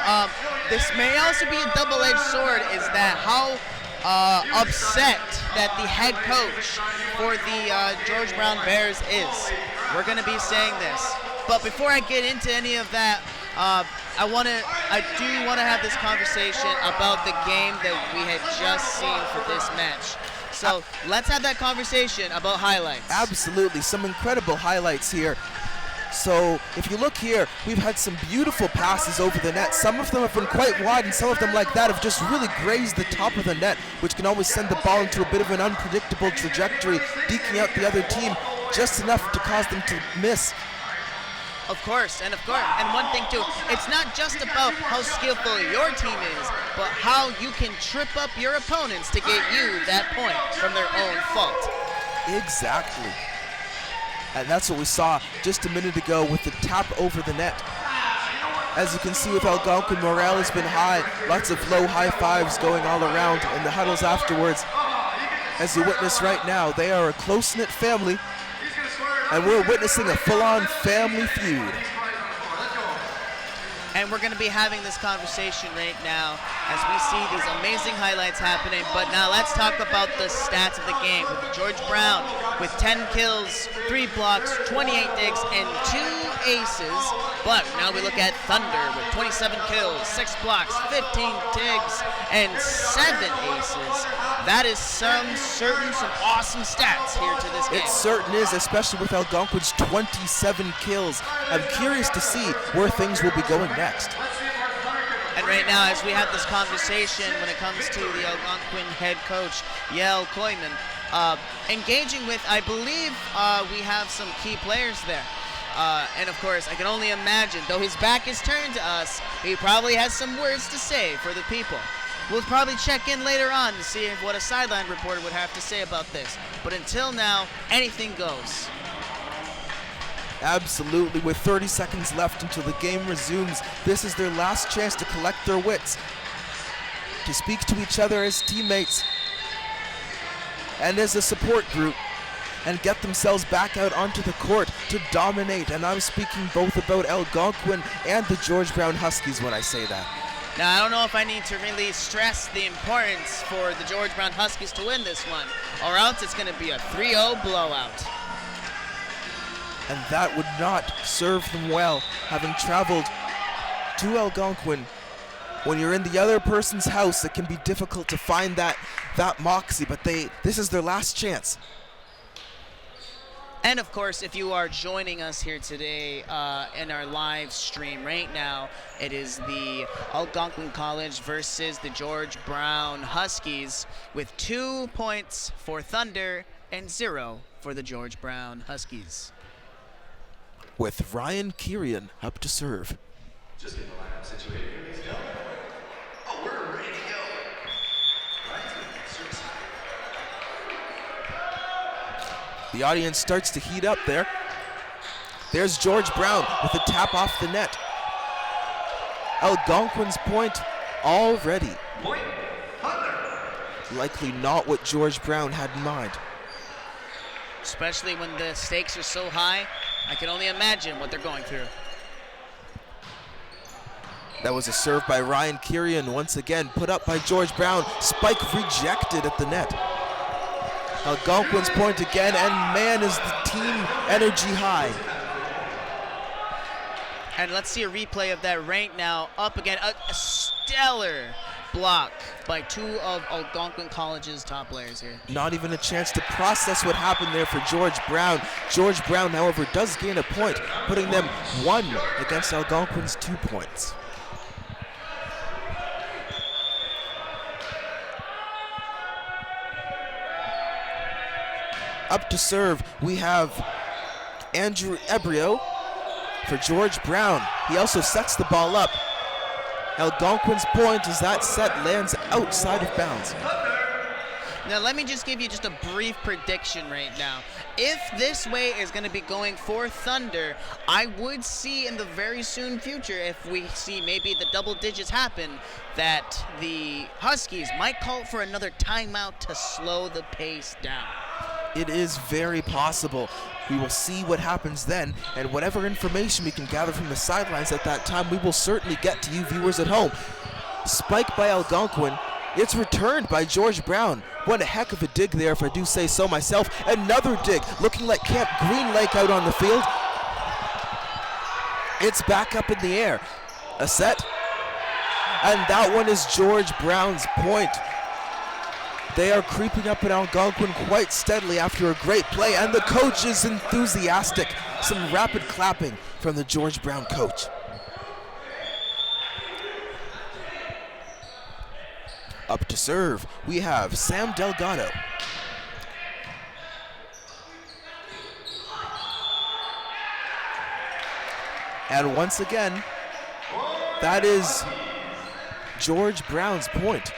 [SPEAKER 3] this may also be a double-edged sword, is that how upset that the head coach for the George Brown Bears is. We're going to be saying this. But before I get into any of that, I do want to have this conversation about the game that we had just seen for this match. So let's have that conversation about highlights.
[SPEAKER 2] Absolutely, some incredible highlights here. So if you look here, we've had some beautiful passes over the net. Some of them have been quite wide, and some of them like that have just really grazed the top of the net, which can always send the ball into a bit of an unpredictable trajectory, deking out the other team just enough to cause them to miss.
[SPEAKER 3] Of course, and one thing too, it's not just about how skillful your team is, but how you can trip up your opponents to get you that point from their own fault.
[SPEAKER 2] Exactly. And that's what we saw just a minute ago with the tap over the net. As you can see with Algonquin, morale has been high, lots of low high fives going all around in the huddles afterwards. As you witness right now, they are a close-knit family, and we're witnessing a full-on family feud.
[SPEAKER 3] And we're going to be having this conversation right now as we see these amazing highlights happening. But now let's talk about the stats of the game. With George Brown with 10 kills, 3 blocks, 28 digs, and 2 aces. But now we look at Thunder with 27 kills, 6 blocks, 15 digs, and 7 aces. That is some awesome stats here to this game.
[SPEAKER 2] It certain is, especially with Algonquin's 27 kills. I'm curious to see where things will be going next.
[SPEAKER 3] And right now, as we have this conversation when it comes to the Algonquin head coach, Yael Koyman, engaging with, I believe we have some key players there. And of course, I can only imagine, though his back is turned to us, he probably has some words to say for the people. We'll probably check in later on to see what a sideline reporter would have to say about this. But until now, anything goes.
[SPEAKER 2] Absolutely, with 30 seconds left until the game resumes, this is their last chance to collect their wits, to speak to each other as teammates and as a support group, and get themselves back out onto the court to dominate. And I'm speaking both about Algonquin and the George Brown Huskies when I say that.
[SPEAKER 3] Now, I don't know if I need to really stress the importance for the George Brown Huskies to win this one, or else it's going to be a 3-0 blowout.
[SPEAKER 2] And that would not serve them well, having traveled to Algonquin. When you're in the other person's house, it can be difficult to find that moxie, but this is their last chance.
[SPEAKER 3] And of course, if you are joining us here today in our live stream right now, it is the Algonquin College versus the George Brown Huskies, with 2 points for Thunder and 0 for the George Brown Huskies.
[SPEAKER 2] With Ryan Kirian up to serve.
[SPEAKER 4] Just get the lineup situated here, ladies and gentlemen. Oh, we're ready to go.
[SPEAKER 2] The audience starts to heat up there. There's George Brown with a tap off the net. Algonquin's point already.
[SPEAKER 4] Point, Thunder.
[SPEAKER 2] Likely not what George Brown had in mind.
[SPEAKER 3] Especially when the stakes are so high, I can only imagine what they're going through.
[SPEAKER 2] That was a serve by Ryan Kirian, once again put up by George Brown. Spike rejected at the net. Algonquin's point again, and man, is the team energy high.
[SPEAKER 3] And let's see a replay of that right now. Up again, a stellar block by two of Algonquin College's top players here.
[SPEAKER 2] Not even a chance to process what happened there for George Brown. George Brown, however, does gain a point, putting them 1 against Algonquin's 2 points. Up to serve, we have Andrew Ebrio for George Brown. He also sets the ball up. Algonquin's point as that set lands outside of bounds.
[SPEAKER 3] Now let me just give you just a brief prediction right now. If this way is going to be going for Thunder, I would see in the very soon future, if we see maybe the double digits happen, that the Huskies might call for another timeout to slow the pace down.
[SPEAKER 2] It is very possible. We will see what happens then, and whatever information we can gather from the sidelines at that time, we will certainly get to you viewers at home. Spike by Algonquin. It's returned by George Brown. What a heck of a dig there, if I do say so myself. Another dig, looking like Camp Green Lake out on the field. It's back up in the air. A set. And that one is George Brown's point. They are creeping up in Algonquin quite steadily after a great play, and the coach is enthusiastic. Some rapid clapping from the George Brown coach. Up to serve, we have Sam Delgado. And once again, that is George Brown's point.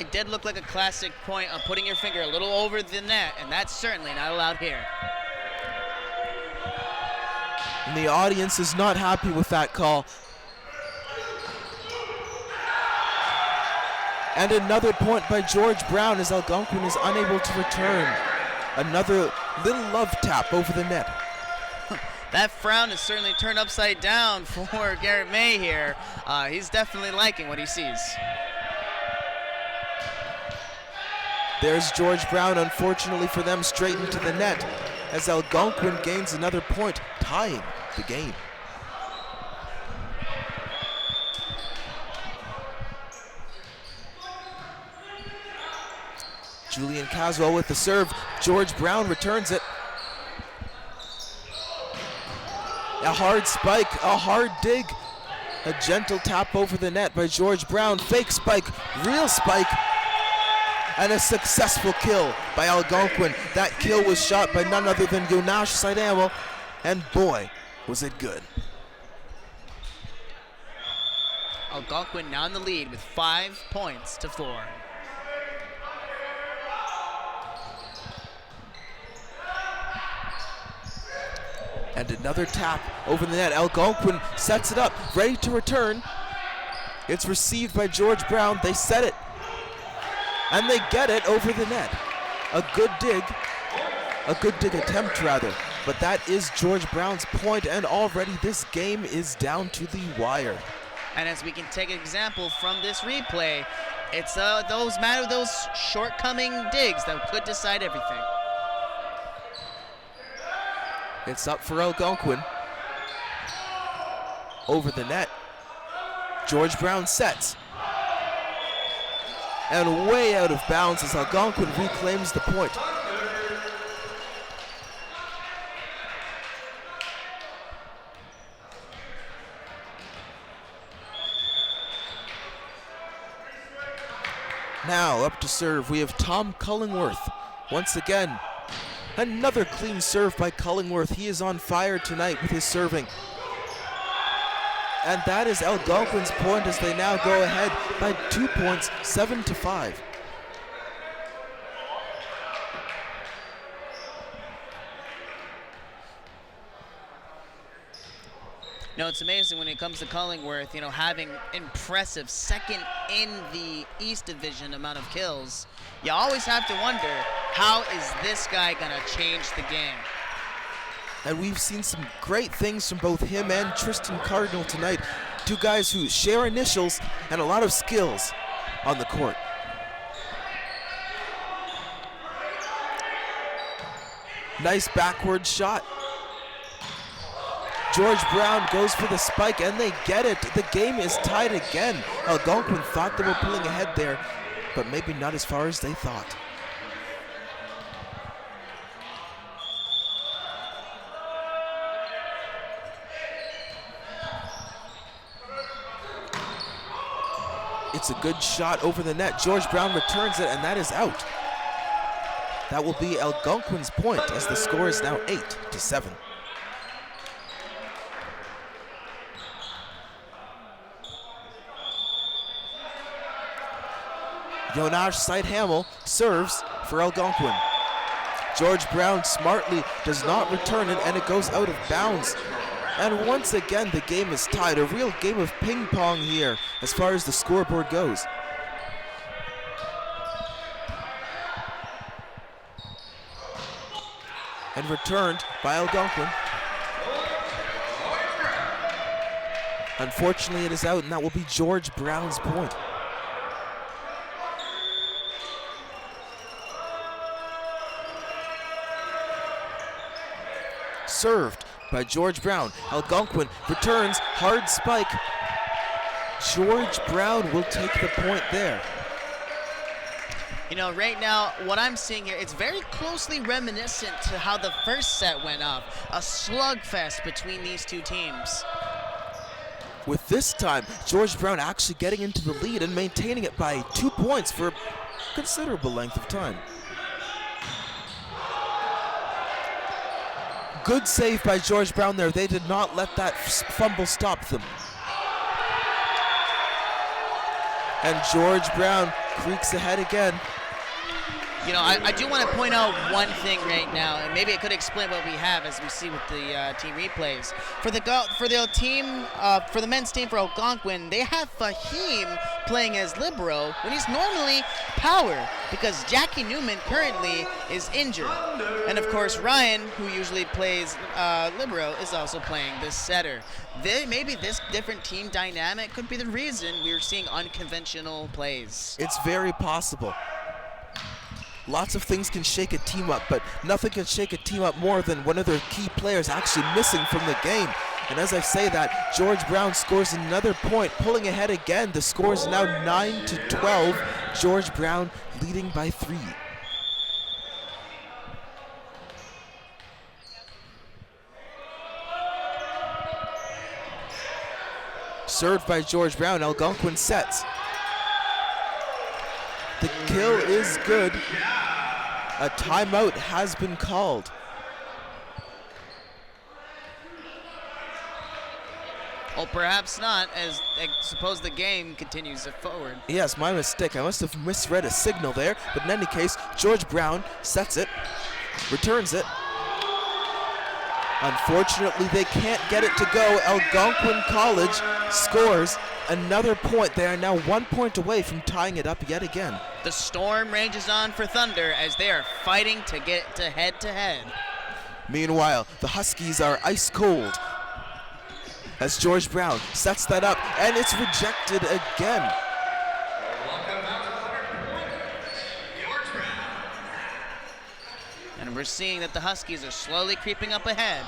[SPEAKER 3] It did look like a classic point of putting your finger a little over the net, and that's certainly not allowed here.
[SPEAKER 2] And the audience is not happy with that call. And another point by George Brown as Algonquin is unable to return. Another little love tap over the net.
[SPEAKER 3] That frown is certainly turned upside down for Garrett May here. He's definitely liking what he sees.
[SPEAKER 2] There's George Brown, unfortunately for them, straight into the net as Algonquin gains another point, tying the game. Julian Caswell with the serve. George Brown returns it. A hard spike, a hard dig. A gentle tap over the net by George Brown. Fake spike, real spike. And a successful kill by Algonquin. That kill was shot by none other than Yonash Saidamo, and boy, was it good.
[SPEAKER 3] Algonquin now in the lead with 5 points to 4.
[SPEAKER 2] And another tap over the net. Algonquin sets it up, ready to return. It's received by George Brown. They set it. And they get it over the net. A good dig attempt rather. But that is George Brown's point, and already this game is down to the wire.
[SPEAKER 3] And as we can take an example from this replay, it's those shortcoming digs that could decide everything.
[SPEAKER 2] It's up for Algonquin. Over the net. George Brown sets. And way out of bounds as Algonquin reclaims the point. Now up to serve, we have Tom Cullingworth. Once again, another clean serve by Cullingworth. He is on fire tonight with his serving. And that is Algonquin's point as they now go ahead by 2 points, 7-5.
[SPEAKER 3] No, it's amazing when it comes to Cullingworth, having impressive second in the East Division amount of kills. You always have to wonder, how is this guy going to change the game?
[SPEAKER 2] And we've seen some great things from both him and Tristan Cardinal tonight. Two guys who share initials and a lot of skills on the court. Nice backward shot. George Brown goes for the spike, and they get it. The game is tied again. Algonquin thought they were pulling ahead there, but maybe not as far as they thought. It's a good shot over the net. George Brown returns it, and that is out. That will be Algonquin's point, as the score is now 8-7. Jonas Seidhamel serves for Algonquin. George Brown smartly does not return it, and it goes out of bounds. And once again, the game is tied. A real game of ping pong here as far as the scoreboard goes. And returned by Algonquin. Unfortunately, it is out, and that will be George Brown's point. Served by George Brown. Algonquin returns, hard spike. George Brown will take the point there.
[SPEAKER 3] Right now, what I'm seeing here, it's very closely reminiscent to how the first set went up. A slugfest between these two teams.
[SPEAKER 2] With this time, George Brown actually getting into the lead and maintaining it by 2 points for a considerable length of time. Good save by George Brown there. They did not let that fumble stop them. And George Brown creaks ahead again.
[SPEAKER 3] I do want to point out one thing right now, and maybe it could explain what we have as we see with the team replays. For the men's team for Algonquin, they have Fahim playing as libero when he's normally power, because Jackie Newman currently is injured. And of course, Ryan, who usually plays libero, is also playing this setter. Maybe this different team dynamic could be the reason we're seeing unconventional plays.
[SPEAKER 2] It's very possible. Lots of things can shake a team up, but nothing can shake a team up more than one of their key players actually missing from the game. And as I say that, George Brown scores another point, pulling ahead again. The score is now 9-12. George Brown leading by 3. Served by George Brown, Algonquin sets. The kill is good. A timeout has been called.
[SPEAKER 3] Well, perhaps not, as I suppose the game continues forward.
[SPEAKER 2] Yes, my mistake. I must have misread a signal there. But in any case, George Brown sets it, returns it. Unfortunately, they can't get it to go. Algonquin College scores another point. They are now 1 point away from tying it up yet again.
[SPEAKER 3] The storm rages on for Thunder as they are fighting to get to head-to-head.
[SPEAKER 2] Meanwhile, the Huskies are ice cold as George Brown sets that up, and it's rejected again.
[SPEAKER 3] And we're seeing that the Huskies are slowly creeping up ahead.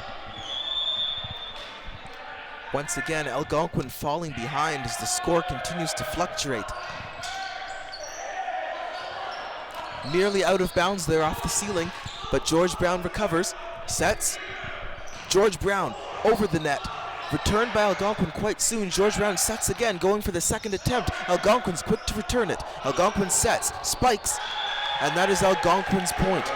[SPEAKER 2] Once again, Algonquin falling behind as the score continues to fluctuate. Nearly out of bounds there off the ceiling, but George Brown recovers, sets. George Brown over the net. Returned by Algonquin quite soon. George Brown sets again, going for the second attempt. Algonquin's quick to return it. Algonquin sets, spikes, and that is Algonquin's point.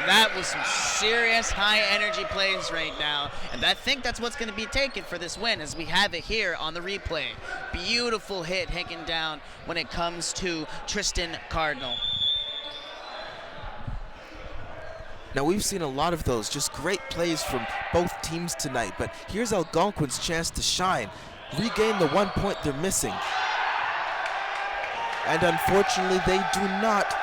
[SPEAKER 3] That was some serious high energy plays right now, and I think that's what's going to be taken for this win, as we have it here on the replay. Beautiful hit hanging down when it comes to Tristan Cardinal.
[SPEAKER 2] Now we've seen a lot of those, just great plays from both teams tonight, but here's Algonquin's chance to shine, regain the 1 point they're missing. And unfortunately they do not,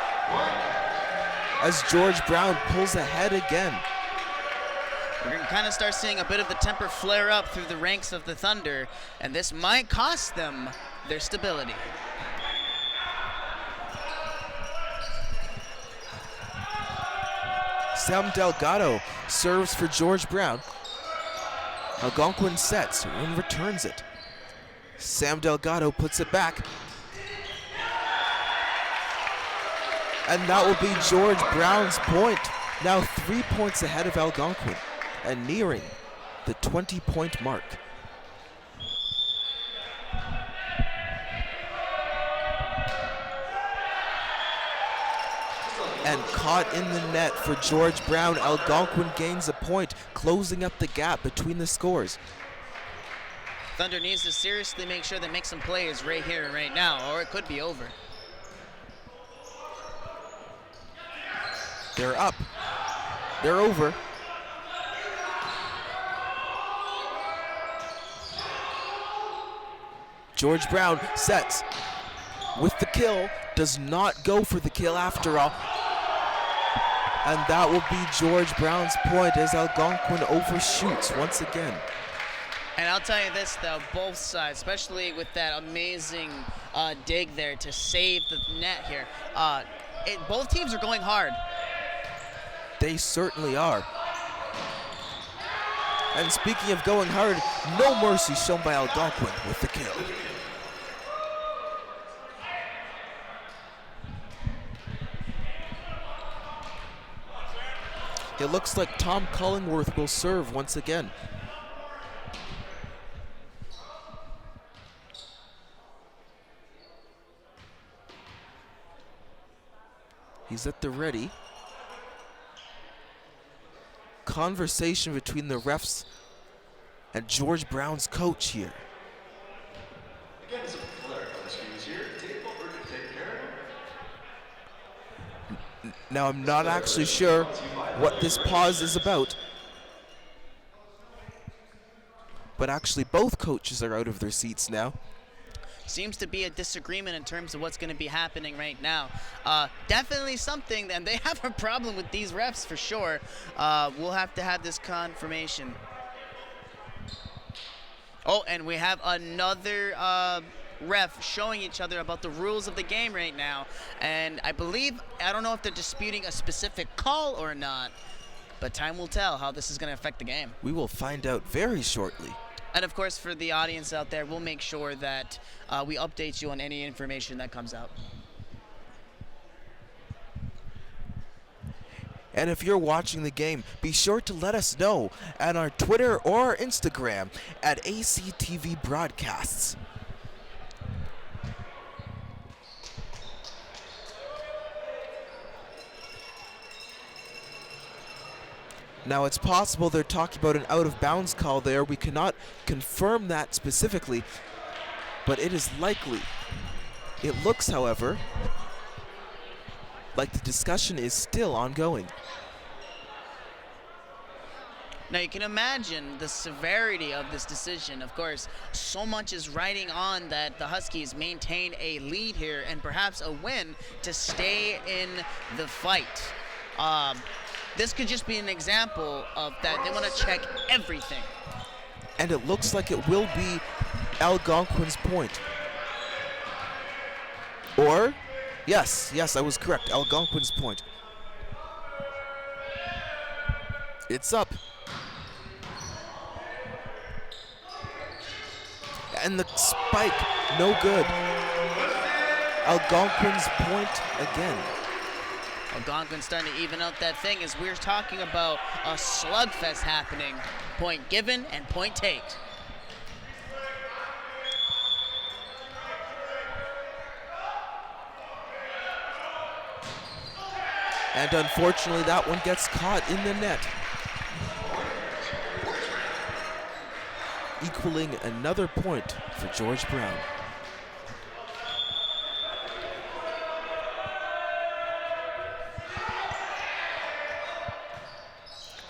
[SPEAKER 2] as George Brown pulls ahead again.
[SPEAKER 3] We're going to kind of start seeing a bit of the temper flare up through the ranks of the Thunder, and this might cost them their stability.
[SPEAKER 2] Sam Delgado serves for George Brown. Algonquin sets and returns it. Sam Delgado puts it back. And that will be George Brown's point. Now 3 points ahead of Algonquin and nearing the 20-point mark. And caught in the net for George Brown. Algonquin gains a point, closing up the gap between the scores.
[SPEAKER 3] Thunder needs to seriously make sure they make some plays right here and right now, or it could be over.
[SPEAKER 2] They're up. They're over. George Brown sets with the kill, does not go for the kill after all. And that will be George Brown's point as Algonquin overshoots once again.
[SPEAKER 3] And I'll tell you this, though, both sides, especially with that amazing dig there to save the net here, both teams are going hard.
[SPEAKER 2] They certainly are. And speaking of going hard, no mercy shown by Algonquin with the kill. It looks like Tom Cullingworth will serve once again. He's at the ready. Conversation between the refs and George Brown's coach here.
[SPEAKER 4] Again, some clerical issues here. Take over to take care of.
[SPEAKER 2] Now, I'm not actually sure what this pause is about, but actually both coaches are out of their seats now.
[SPEAKER 3] Seems to be a disagreement in terms of what's going to be happening right now. Definitely something, and they have a problem with these refs for sure. We'll have to have this confirmation. Oh, and we have another ref showing each other about the rules of the game right now. And I don't know if they're disputing a specific call or not, but time will tell how this is going to affect the game.
[SPEAKER 2] We will find out very shortly.
[SPEAKER 3] And of course, for the audience out there, we'll make sure that we update you on any information that comes out.
[SPEAKER 2] And if you're watching the game, be sure to let us know at our Twitter or our Instagram at ACTV Broadcasts. Now, it's possible they're talking about an out-of-bounds call there. We cannot confirm that specifically, but it is likely. It looks, however, like the discussion is still ongoing.
[SPEAKER 3] Now, you can imagine the severity of this decision. Of course, so much is riding on that the Huskies maintain a lead here and perhaps a win to stay in the fight. This could just be an example of that. They want to check everything.
[SPEAKER 2] And it looks like it will be Algonquin's point. Or, yes, I was correct. Algonquin's point. It's up. And the spike, no good. Algonquin's point again.
[SPEAKER 3] Algonquin's starting to even out that thing as we're talking about a slugfest happening. Point given and point taken.
[SPEAKER 2] And unfortunately, that one gets caught in the net, equaling another point for George Brown.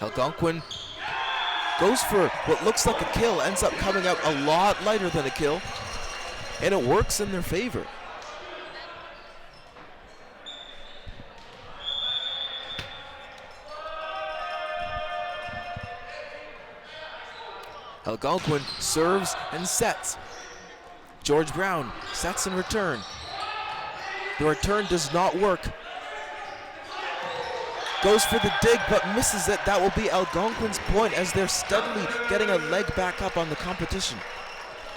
[SPEAKER 2] Algonquin goes for what looks like a kill, ends up coming out a lot lighter than a kill, and it works in their favor. Algonquin serves and sets. George Brown sets in return. The return does not work. Goes for the dig but misses it. That will be Algonquin's point as they're steadily getting a leg back up on the competition.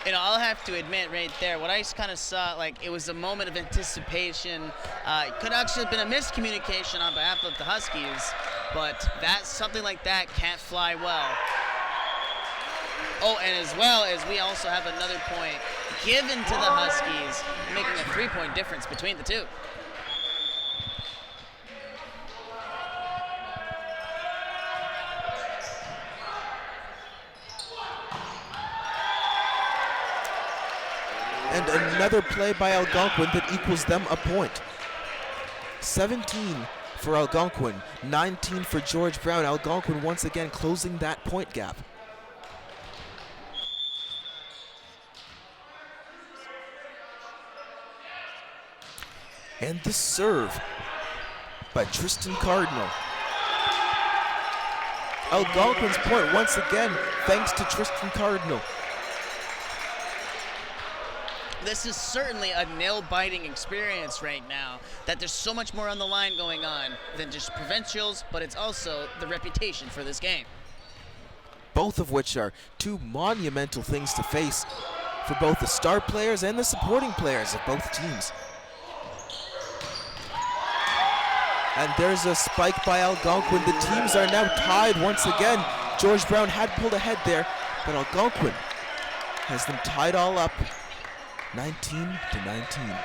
[SPEAKER 3] You know, I'll have to admit right there, what I kind of saw, like, it was a moment of anticipation. It could actually have been a miscommunication on behalf of the Huskies, but something like that can't fly well. Oh, and as well as we also have another point given to the Huskies, making a 3-point difference between the two.
[SPEAKER 2] And another play by Algonquin that equals them a point. 17 for Algonquin, 19 for George Brown. Algonquin once again closing that point gap. And the serve by Tristan Cardinal. Algonquin's point once again thanks to Tristan Cardinal.
[SPEAKER 3] This is certainly a nail-biting experience right now, that there's so much more on the line going on than just provincials, but it's also the reputation for this game.
[SPEAKER 2] Both of which are two monumental things to face for both the star players and the supporting players of both teams. And there's a spike by Algonquin. The teams are now tied once again. George Brown had pulled ahead there, but Algonquin has them tied all up, 19-19.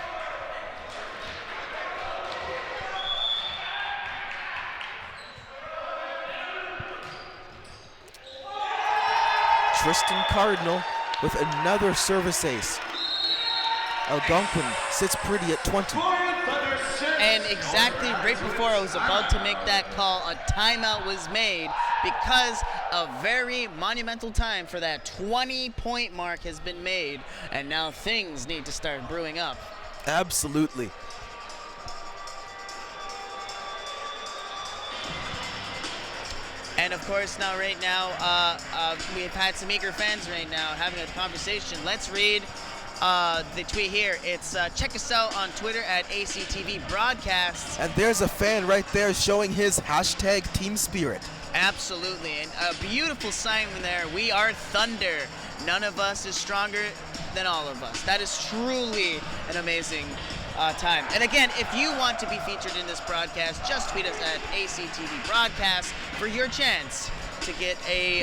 [SPEAKER 2] Tristan Cardinal with another service ace. Algonquin sits pretty at 20.
[SPEAKER 3] And exactly right before I was about to make that call, a timeout was made because a very monumental time for that 20-point mark has been made, and now things need to start brewing up.
[SPEAKER 2] Absolutely.
[SPEAKER 3] And of course, now right now, we've had some eager fans right now having a conversation. Let's read the tweet here. It's check us out on Twitter at ACTV Broadcasts.
[SPEAKER 2] And there's a fan right there showing his hashtag team spirit.
[SPEAKER 3] Absolutely, and a beautiful sign there. We are Thunder. None of us is stronger than all of us. That is truly an amazing time. And again, if you want to be featured in this broadcast, just tweet us at ACTV Broadcast for your chance to get a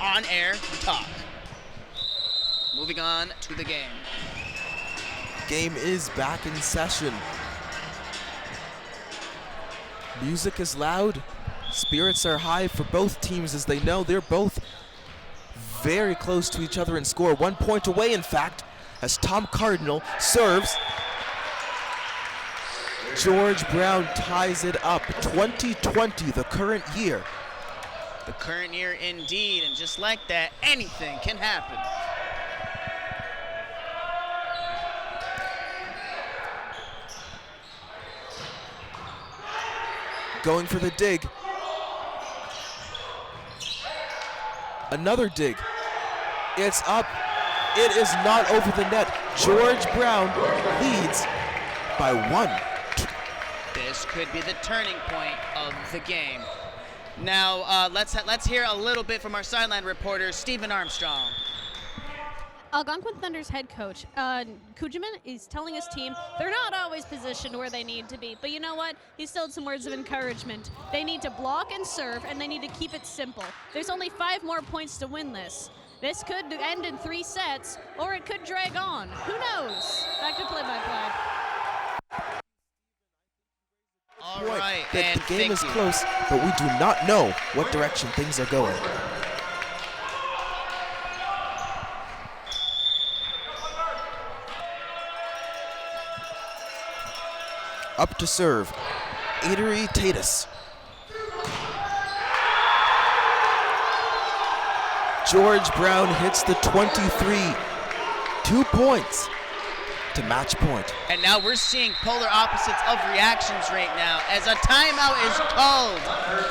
[SPEAKER 3] on-air talk. Moving on to the game.
[SPEAKER 2] Game is back in session. Music is loud. Spirits are high for both teams as they know they're both very close to each other in score. 1 point away, in fact, as Tom Cardinal serves. George Brown ties it up. 2020, the current year.
[SPEAKER 3] The current year indeed, and just like that, anything can happen.
[SPEAKER 2] Going for the dig. Another dig. It's up. It is not over the net. George Brown leads by 1.
[SPEAKER 3] This could be the turning point of the game. Now, let's hear a little bit from our sideline reporter, Stephen Armstrong.
[SPEAKER 1] Algonquin Thunder's head coach, Kujaman, is telling his team they're not always positioned where they need to be. But you know what? He still had some words of encouragement. They need to block and serve, and they need to keep it simple. There's only 5 more points to win this. This could end in 3 sets, or it could drag on. Who knows? Back to play-by-play.
[SPEAKER 3] All right,
[SPEAKER 2] that
[SPEAKER 3] and
[SPEAKER 2] the game is
[SPEAKER 3] thank you.
[SPEAKER 2] close, but we do not know what direction things are going. Up to serve, Adery Tatus. George Brown hits the 23. 2 points to match point.
[SPEAKER 3] And now we're seeing polar opposites of reactions right now as a timeout is called.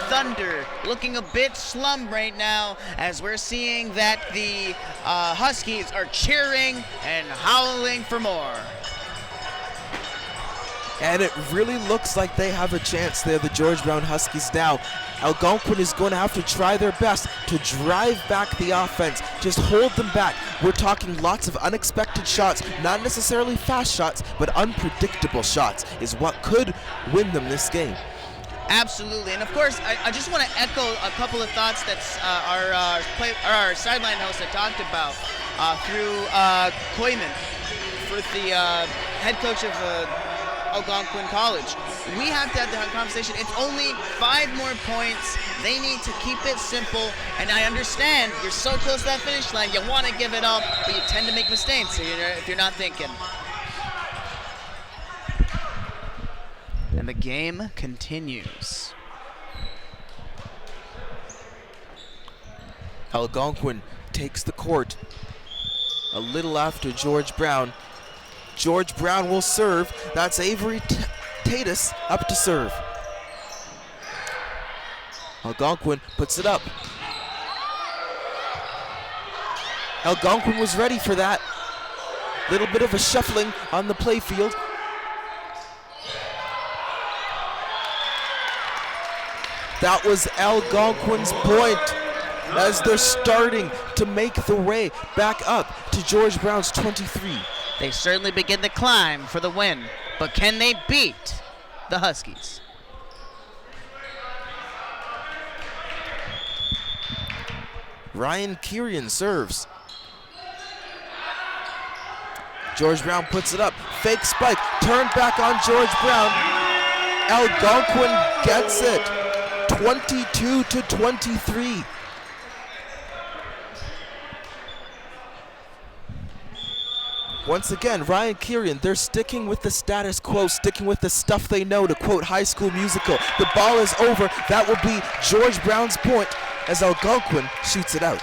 [SPEAKER 3] Thunder looking a bit slummed right now as we're seeing that the Huskies are cheering and howling for more.
[SPEAKER 2] And it really looks like they have a chance there, the George Brown Huskies now. Algonquin is going to have to try their best to drive back the offense, just hold them back. We're talking lots of unexpected shots, not necessarily fast shots, but unpredictable shots is what could win them this game.
[SPEAKER 3] Absolutely, and of course, I just want to echo a couple of thoughts that our sideline host had talked about through Koyman, for the head coach of Algonquin College. We have to have the conversation. It's only 5 more points. They need to keep it simple, and I understand you're so close to that finish line, you want to give it up, but you tend to make mistakes if you're not thinking. And the game continues.
[SPEAKER 2] Algonquin takes the court a little after George Brown. George Brown will serve. That's Avery Tatus up to serve. Algonquin puts it up. Algonquin was ready for that. Little bit of a shuffling on the play field. That was Algonquin's point as they're starting to make the way back up to George Brown's 23.
[SPEAKER 3] They certainly begin to climb for the win, but can they beat the Huskies?
[SPEAKER 2] Ryan Kirian serves. George Brown puts it up. Fake spike. Turned back on George Brown. Algonquin gets it. 22-23. Once again, Ryan Kirian, they're sticking with the status quo, sticking with the stuff they know, to quote High School Musical. The ball is over. That will be George Brown's point as Algonquin shoots it out.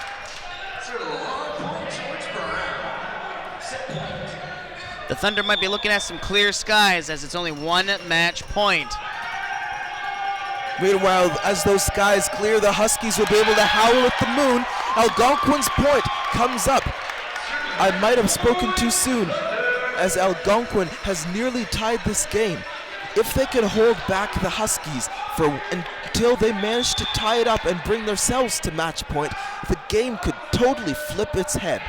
[SPEAKER 3] The Thunder might be looking at some clear skies as it's only 1 match point.
[SPEAKER 2] Meanwhile, as those skies clear, the Huskies will be able to howl at the moon. Algonquin's point comes up. I might have spoken too soon, as Algonquin has nearly tied this game. If they can hold back the Huskies until they manage to tie it up and bring themselves to match point, the game could totally flip its head.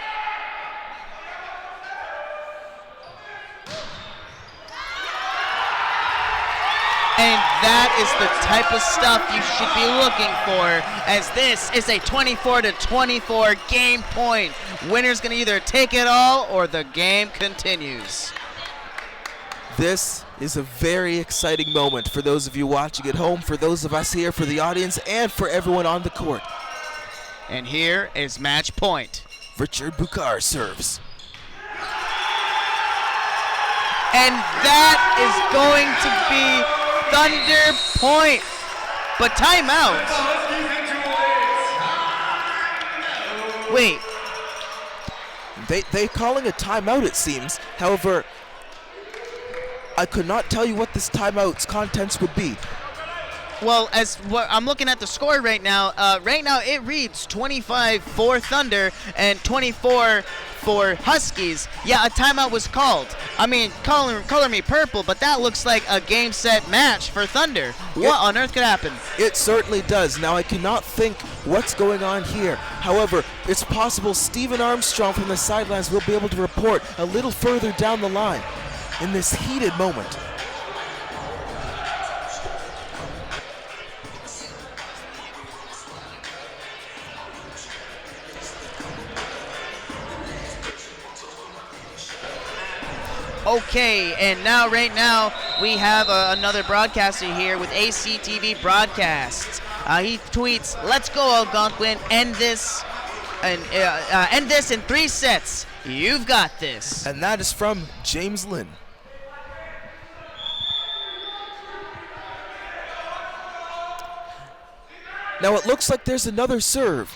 [SPEAKER 3] And that is the type of stuff you should be looking for, as this is a 24-24 game point. Winner's going to either take it all or the game continues.
[SPEAKER 2] This is a very exciting moment for those of you watching at home, for those of us here, for the audience, and for everyone on the court.
[SPEAKER 3] And here is match point.
[SPEAKER 2] Richard Bukar serves.
[SPEAKER 3] And that is going to be Thunder point. But timeout. Wait.
[SPEAKER 2] They calling a timeout, it seems. However, I could not tell you what this timeout's contents would be.
[SPEAKER 3] Well, as what I'm looking at the score right now, it reads 25 for Thunder and 24 for Huskies. Yeah, a timeout was called. I mean, color me purple, but that looks like a game set match for Thunder. What on earth could happen?
[SPEAKER 2] It certainly does. Now, I cannot think what's going on here. However, it's possible Stephen Armstrong from the sidelines will be able to report a little further down the line in this heated moment.
[SPEAKER 3] Okay, and right now, we have another broadcaster here with ACTV Broadcasts. He tweets, "Let's go Algonquin, end this in 3 sets. You've got this."
[SPEAKER 2] And that is from James Lynn. Now it looks like there's another serve.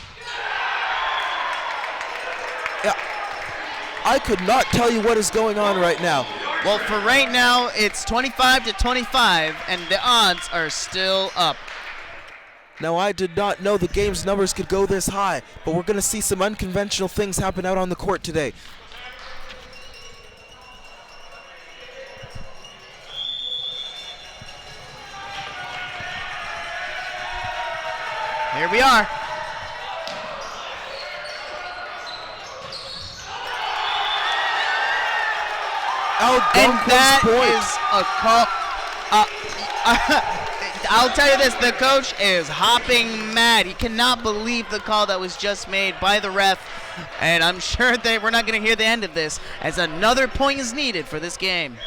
[SPEAKER 2] I could not tell you what is going on right now.
[SPEAKER 3] Well, for right now, it's 25-25, and the odds are still up.
[SPEAKER 2] Now, I did not know the game's numbers could go this high, but we're going to see some unconventional things happen out on the court today.
[SPEAKER 3] Here we are. And that is a call. I'll tell you this, the coach is hopping mad. He cannot believe the call that was just made by the ref. And I'm sure that we're not going to hear the end of this, as another point is needed for this game.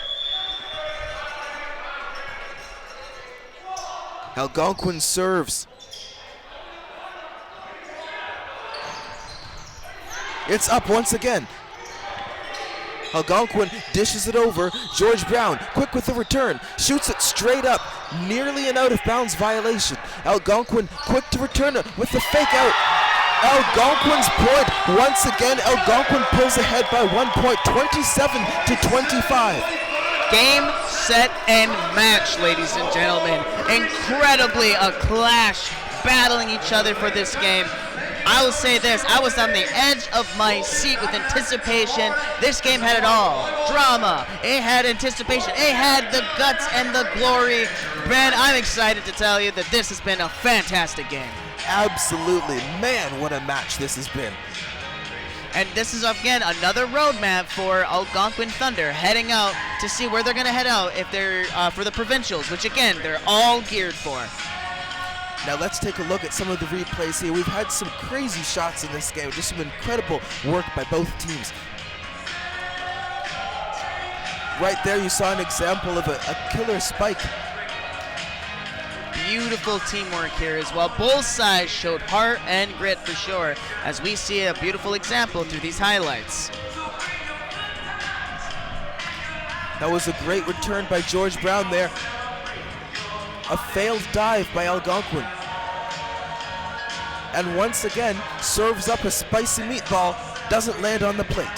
[SPEAKER 2] Algonquin serves. It's up once again. Algonquin dishes it over. George Brown, quick with the return, shoots it straight up, nearly an out-of-bounds violation. Algonquin, quick to return it with the fake out. Algonquin's point. Once again, Algonquin pulls ahead by 1 point, 27-25.
[SPEAKER 3] Game, set, and match, ladies and gentlemen. Incredibly a clash, battling each other for this game. I will say this, I was on the edge of my seat with anticipation. This game had it all. Drama, it had anticipation, it had the guts and the glory. Ben, I'm excited to tell you that this has been a fantastic game.
[SPEAKER 2] Absolutely. Man, what a match this has been.
[SPEAKER 3] And this is, again, another roadmap for Algonquin Thunder heading out to see where they're going to head out if they're for the provincials, which, again, they're all geared for.
[SPEAKER 2] Now let's take a look at some of the replays here. We've had some crazy shots in this game, just some incredible work by both teams. Right there you saw an example of a killer spike.
[SPEAKER 3] Beautiful teamwork here as well. Both sides showed heart and grit for sure, as we see a beautiful example through these highlights.
[SPEAKER 2] That was a great return by George Brown there. A failed dive by Algonquin. And once again, serves up a spicy meatball, doesn't land on the plate.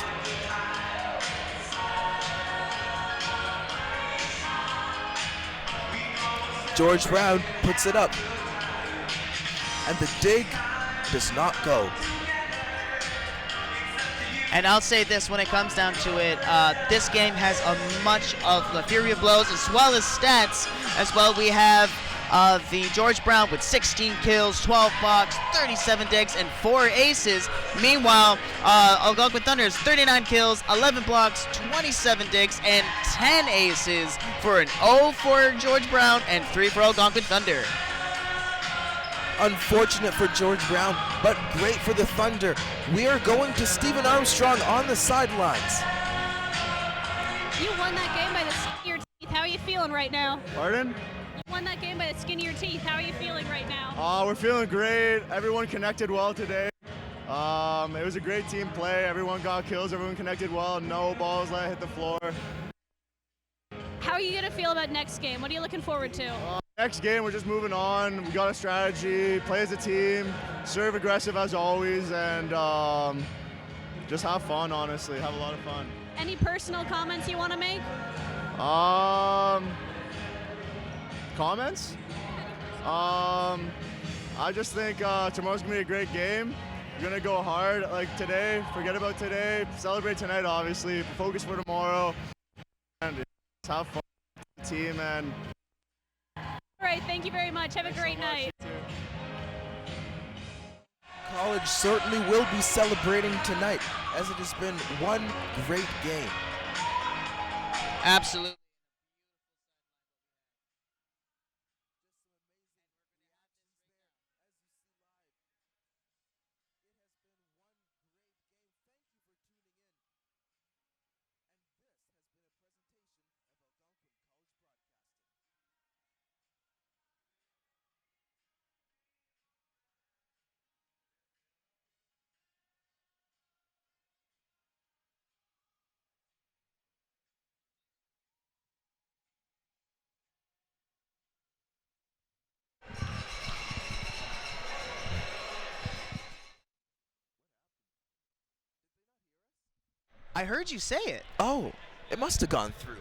[SPEAKER 2] George Brown puts it up. And the dig does not go.
[SPEAKER 3] And I'll say this when it comes down to it, this game has a much of the fury of blows as well as stats. As well, we have the George Brown with 16 kills, 12 blocks, 37 digs, and 4 aces. Meanwhile, Algonquin Thunder's 39 kills, 11 blocks, 27 digs, and 10 aces for an 0 for George Brown and 3 for Algonquin Thunder.
[SPEAKER 2] Unfortunate for George Brown, but great for the Thunder. We are going to Stephen Armstrong on the sidelines.
[SPEAKER 1] You won that game by the skin of your teeth. How are you feeling right now?
[SPEAKER 5] Pardon?
[SPEAKER 1] You won that game by the skin of your teeth. How are you feeling right now?
[SPEAKER 5] We're feeling great. Everyone connected well today. It was a great team play. Everyone got kills. Everyone connected well. No balls let hit the floor.
[SPEAKER 1] How are you going to feel about next game? What are you looking forward to?
[SPEAKER 5] Next game, we're just moving on. We got a strategy, play as a team, serve aggressive as always, and just have fun, honestly. Have a lot of fun.
[SPEAKER 1] Any personal comments you want to make?
[SPEAKER 5] Comments? I just think tomorrow's going to be a great game. We're going to go hard like today. Forget about today. Celebrate tonight, obviously. Focus for tomorrow. And just have fun with the team. And
[SPEAKER 1] All right, thank you very much. Have a great night.
[SPEAKER 2] College certainly will be celebrating tonight, as it has been one great game.
[SPEAKER 3] Absolutely. I heard you say it.
[SPEAKER 2] Oh, it must have gone through.